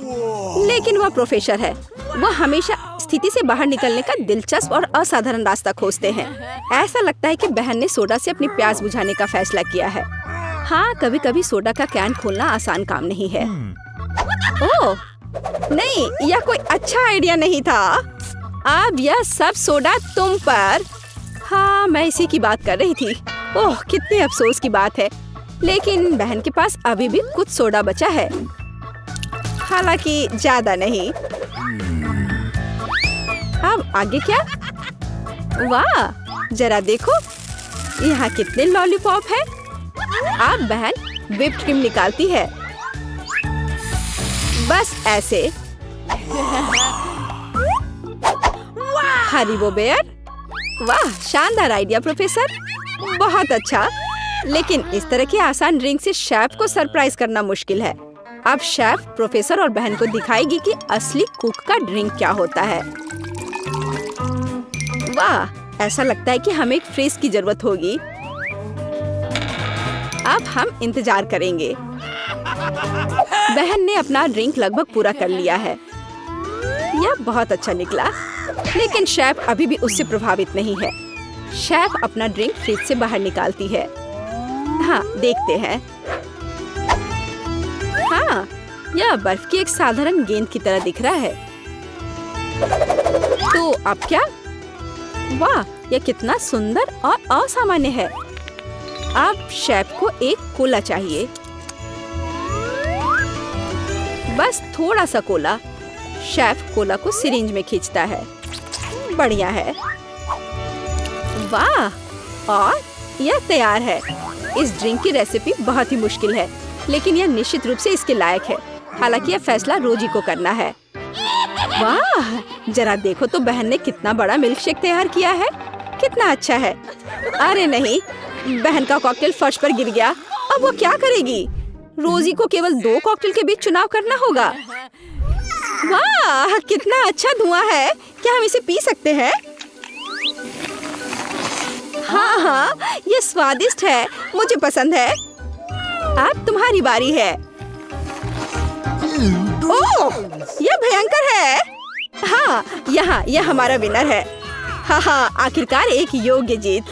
लेकिन वह प्रोफेसर है। वह हमेशा स्थिति से बाहर निकलने का दिलचस्प और असाधारण रास्ता खोजते हैं। ऐसा लगता है कि बहन ने सोडा से अपनी प्यास बुझाने का फैसला किया है। हाँ, कभी कभी सोडा का कैन खोलना आसान काम नहीं है। ओह नहीं, यह कोई अच्छा आइडिया नहीं था। अब यह सब सोडा तुम पर। हाँ, मैं इसी की बात कर रही थी। ओह, कितने अफसोस की बात है। लेकिन बहन के पास अभी भी कुछ सोडा बचा है, हालांकि ज्यादा नहीं। अब आगे क्या? वाह, जरा देखो, यहाँ कितने लॉलीपॉप है। अब बहन व्हिप्ड क्रीम निकालती है। बस ऐसे। Haribo bear. वाह, शानदार आइडिया प्रोफेसर। बहुत अच्छा। लेकिन इस तरह की आसान ड्रिंक से शेफ को सरप्राइज करना मुश्किल है। अब शेफ प्रोफेसर और बहन को दिखाएगी कि असली कुक का ड्रिंक क्या होता है। वाह, ऐसा लगता है कि हमें एक फ्रिज की जरूरत होगी। अब हम इंतजार करेंगे। बहन ने अपना ड्रिंक लगभग पूरा कर लिया है। यह बहुत अच्छा निकला, लेकिन शेफ अभी भी उससे प्रभावित नहीं है। शेफ अपना ड्रिंक फ्रिज से बाहर निकालती है। हाँ, देखते हैं। हाँ, यह बर्फ की एक साधारण गेंद की तरह दिख रहा है। तो अब क्या? वाह, यह कितना सुंदर और असामान्य है। अब शेफ को एक कोला चाहिए। बस थोड़ा सा कोला। शेफ कोला को सिरिंज में खींचता है। बढ़िया है। वाह, और यह तैयार है। इस ड्रिंक की रेसिपी बहुत ही मुश्किल है, लेकिन यह निश्चित रूप से इसके लायक है। हालांकि यह फैसला रोजी को करना है। वाह, जरा देखो तो बहन ने कितना बड़ा मिल्क शेक तैयार किया है। कितना अच्छा है। अरे नहीं, बहन का कॉकटेल फर्श पर गिर गया। अब वो क्या करेगी? रोजी को केवल 2 कॉकटेल के बीच चुनाव करना होगा। वाह, कितना अच्छा धुआं है। क्या हम इसे पी सकते हैं? हाँ हाँ, ये स्वादिष्ट है, मुझे पसंद है। अब तुम्हारी बारी है। ओह, ये भयंकर है। हाँ, यहाँ यह हमारा विनर है। हाँ हाँ, आखिरकार एक योग्य जीत।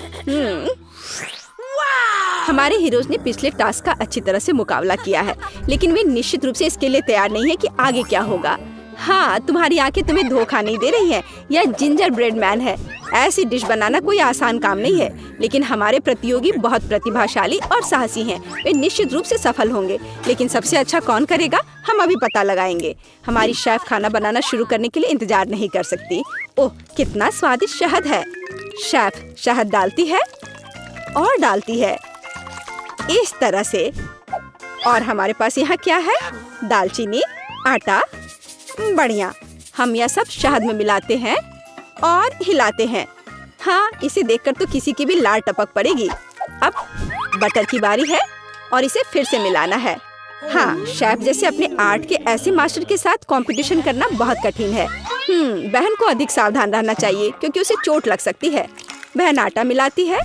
हमारे हीरोज ने पिछले टास्क का अच्छी तरह से मुकाबला किया है, लेकिन वे निश्चित रूप से इसके लिए तैयार नहीं है कि आगे क्या होगा। हाँ, तुम्हारी आंखें तुम्हें धोखा नहीं दे रही हैं। यह जिंजर ब्रेड मैन है। ऐसी डिश बनाना कोई आसान काम नहीं है, लेकिन हमारे प्रतियोगी बहुत प्रतिभाशाली और साहसी हैं। वे निश्चित रूप से सफल होंगे, लेकिन सबसे अच्छा कौन करेगा, हम अभी पता लगाएंगे। हमारी शेफ खाना बनाना शुरू करने के लिए इंतजार नहीं कर सकती। ओह, कितना स्वादिष्ट शहद है। शेफ शहद डालती है और डालती है इस तरह से। और हमारे पास यहाँ क्या है? दालचीनी, आटा। बढ़िया, हम यह सब शहद में मिलाते हैं और हिलाते हैं। हाँ, इसे देखकर तो किसी की भी लार टपक पड़ेगी। अब बटर की बारी है और इसे फिर से मिलाना है। हाँ, शेफ जैसे अपने आर्ट के ऐसे मास्टर के साथ कंपटीशन करना बहुत कठिन है। बहन को अधिक सावधान रहना चाहिए क्योंकि उसे चोट लग सकती है। बहन आटा मिलाती है।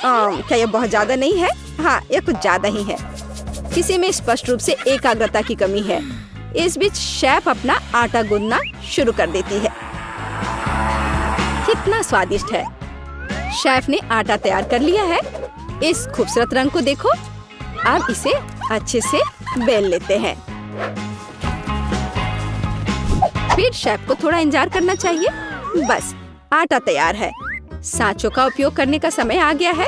क्या यह बहुत ज्यादा नहीं है? हाँ, यह कुछ ज्यादा ही है। किसी में स्पष्ट रूप से एकाग्रता की कमी है। इस बीच शेफ अपना आटा गूंदना शुरू कर देती है। कितना स्वादिष्ट है। शेफ ने आटा तैयार कर लिया है। इस खूबसूरत रंग को देखो। अब इसे अच्छे से बेल लेते हैं। फिर शेफ को थोड़ा इंतजार करना चाहिए। बस, आटा तैयार है। सांचों का उपयोग करने का समय आ गया है।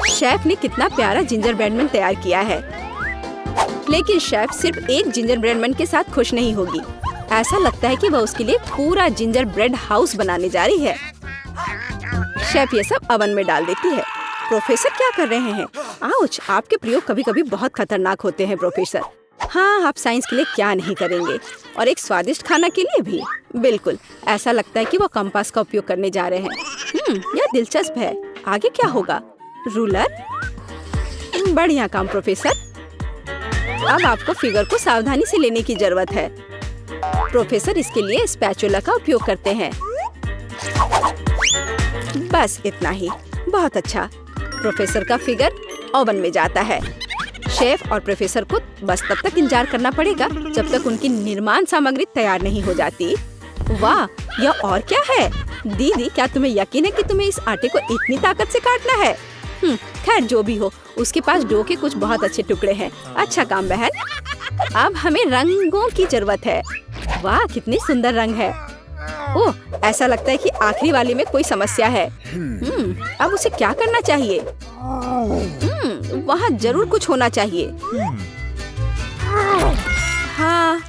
शेफ ने कितना प्यारा जिंजर ब्रेड मैन तैयार किया है, लेकिन शेफ सिर्फ एक जिंजर ब्रेड मैन के साथ खुश नहीं होगी। ऐसा लगता है कि वह उसके लिए पूरा जिंजर ब्रेड हाउस बनाने जा रही है। शेफ ये सब ओवन में डाल देती है। प्रोफेसर क्या कर रहे हैं? आउच, आपके प्रयोग कभी कभी बहुत खतरनाक होते हैं प्रोफेसर। हाँ, आप साइंस के लिए क्या नहीं करेंगे, और एक स्वादिष्ट खाना के लिए भी। बिल्कुल, ऐसा लगता है कि वो कंपास का उपयोग करने जा रहे हैं। यह दिलचस्प है। आगे क्या होगा? रूलर। बढ़िया काम प्रोफेसर। अब आपको फिगर को सावधानी से लेने की जरूरत है। प्रोफेसर इसके लिए स्पैचुला का उपयोग करते हैं। बस इतना ही। बहुत अच्छा। प्रोफेसर का फिगर ओवन में जाता है। शेफ और प्रोफेसर को बस तब तक इंतजार करना पड़ेगा जब तक उनकी निर्माण सामग्री तैयार नहीं हो जाती। वाह, यह और क्या है? दीदी, क्या तुम्हें यकीन है कि तुम्हें इस आटे को इतनी ताकत से काटना है? खैर, जो भी हो, उसके पास डो के कुछ बहुत अच्छे टुकड़े हैं। अच्छा काम बहन। अब हमें रंगों की जरूरत है। वाह, कितनी सुंदर रंग है। ओह, ऐसा लगता है कि आखिरी वाले में कोई समस्या है। अब उसे क्या करना चाहिए? वहाँ जरूर कुछ होना चाहिए। हाँ,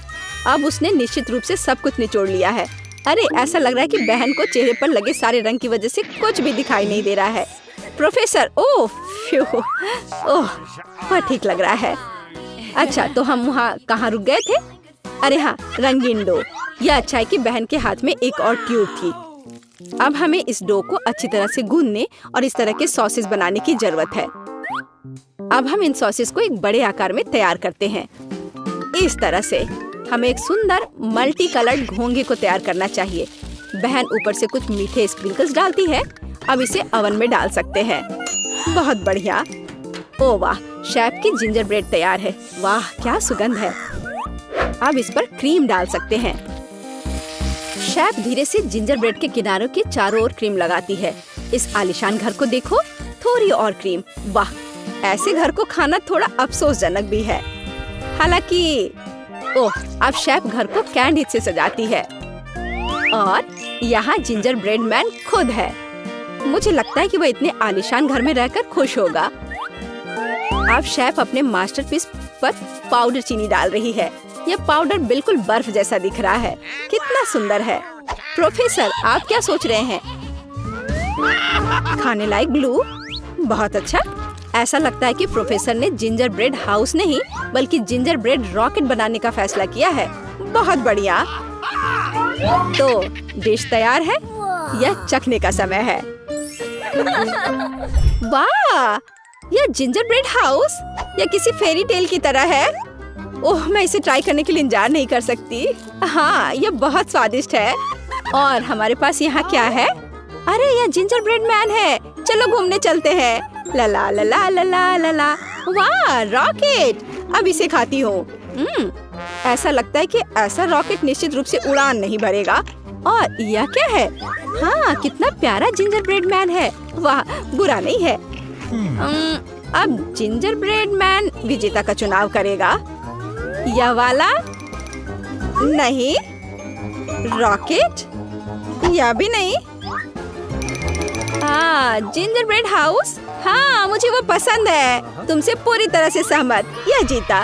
अब उसने निश्चित रूप से सब कुछ निचोड़ लिया है। अरे, ऐसा लग रहा है कि बहन को चेहरे पर लगे सारे रंग की वजह से कुछ भी दिखाई नहीं दे रहा है। प्रोफेसर, ओह, वह ठीक लग रहा है। अच्छा, तो हम वहाँ कहाँ रुक गए थे? अरे हाँ, रंगीन डो। यह अच्छा है कि बहन के हाथ में एक और ट्यूब थी। अब हमें इस डो को अच्छी तरह से गूंदने और इस तरह के सॉसेस बनाने की जरूरत है। अब हम इन सॉसेस को एक बड़े आकार में तैयार करते हैं। इस तरह से हमें एक सुंदर मल्टी कलर्ड घोंगे को तैयार करना चाहिए। बहन ऊपर से कुछ मीठे स्प्रिंकल्स डालती है। अब इसे ओवन में डाल सकते हैं। बहुत बढ़िया। ओह वाह, शेफ की जिंजर ब्रेड तैयार है। वाह, क्या सुगंध है। अब इस पर क्रीम डाल सकते हैं। शेफ धीरे से जिंजर ब्रेड के किनारों के चारों ओर क्रीम लगाती है। इस आलीशान घर को देखो, थोड़ी और क्रीम। वाह, ऐसे घर को खाना थोड़ा अफसोसजनक भी है। हालांकि ओह, अब शेफ घर को कैंडी से सजाती है और यहाँ जिंजर ब्रेड मैन खुद है। मुझे लगता है कि वह इतने आलीशान घर में रहकर खुश होगा। अब शेफ अपने मास्टरपीस पर पाउडर चीनी डाल रही है। यह पाउडर बिल्कुल बर्फ जैसा दिख रहा है। कितना सुंदर है। प्रोफेसर, आप क्या सोच रहे हैं? खाने लायक ग्लू। बहुत अच्छा। ऐसा लगता है कि प्रोफेसर ने जिंजर ब्रेड हाउस नहीं बल्कि जिंजर ब्रेड रॉकेट बनाने का फैसला किया है। बहुत बढ़िया। तो डिश तैयार है। यह चखने का समय है। वाह, यह जिंजर ब्रेड हाउस या किसी फेरी टेल की तरह है। ओह, मैं इसे ट्राई करने के लिए इंतजार नहीं कर सकती। हाँ, यह बहुत स्वादिष्ट है। और हमारे पास यहाँ क्या है? अरे यह जिंजर ब्रेड मैन है, चलो घूमने चलते हैं। ला ला ला ला ला ला ला ला। वाह रॉकेट, अब इसे खाती हूँ। ऐसा लगता है कि ऐसा रॉकेट निश्चित रूप से उड़ान नहीं भरेगा। और यह क्या है? हाँ, कितना प्यारा जिंजर ब्रेड मैन है। वाह, बुरा नहीं है। अब जिंजर ब्रेड मैन विजेता का चुनाव करेगा। यह वाला नहीं, रॉकेट यह भी नहीं। हाँ, जिंजर ब्रेड हाउस, हाँ मुझे वो पसंद है। तुमसे पूरी तरह से सहमत, यह जीता।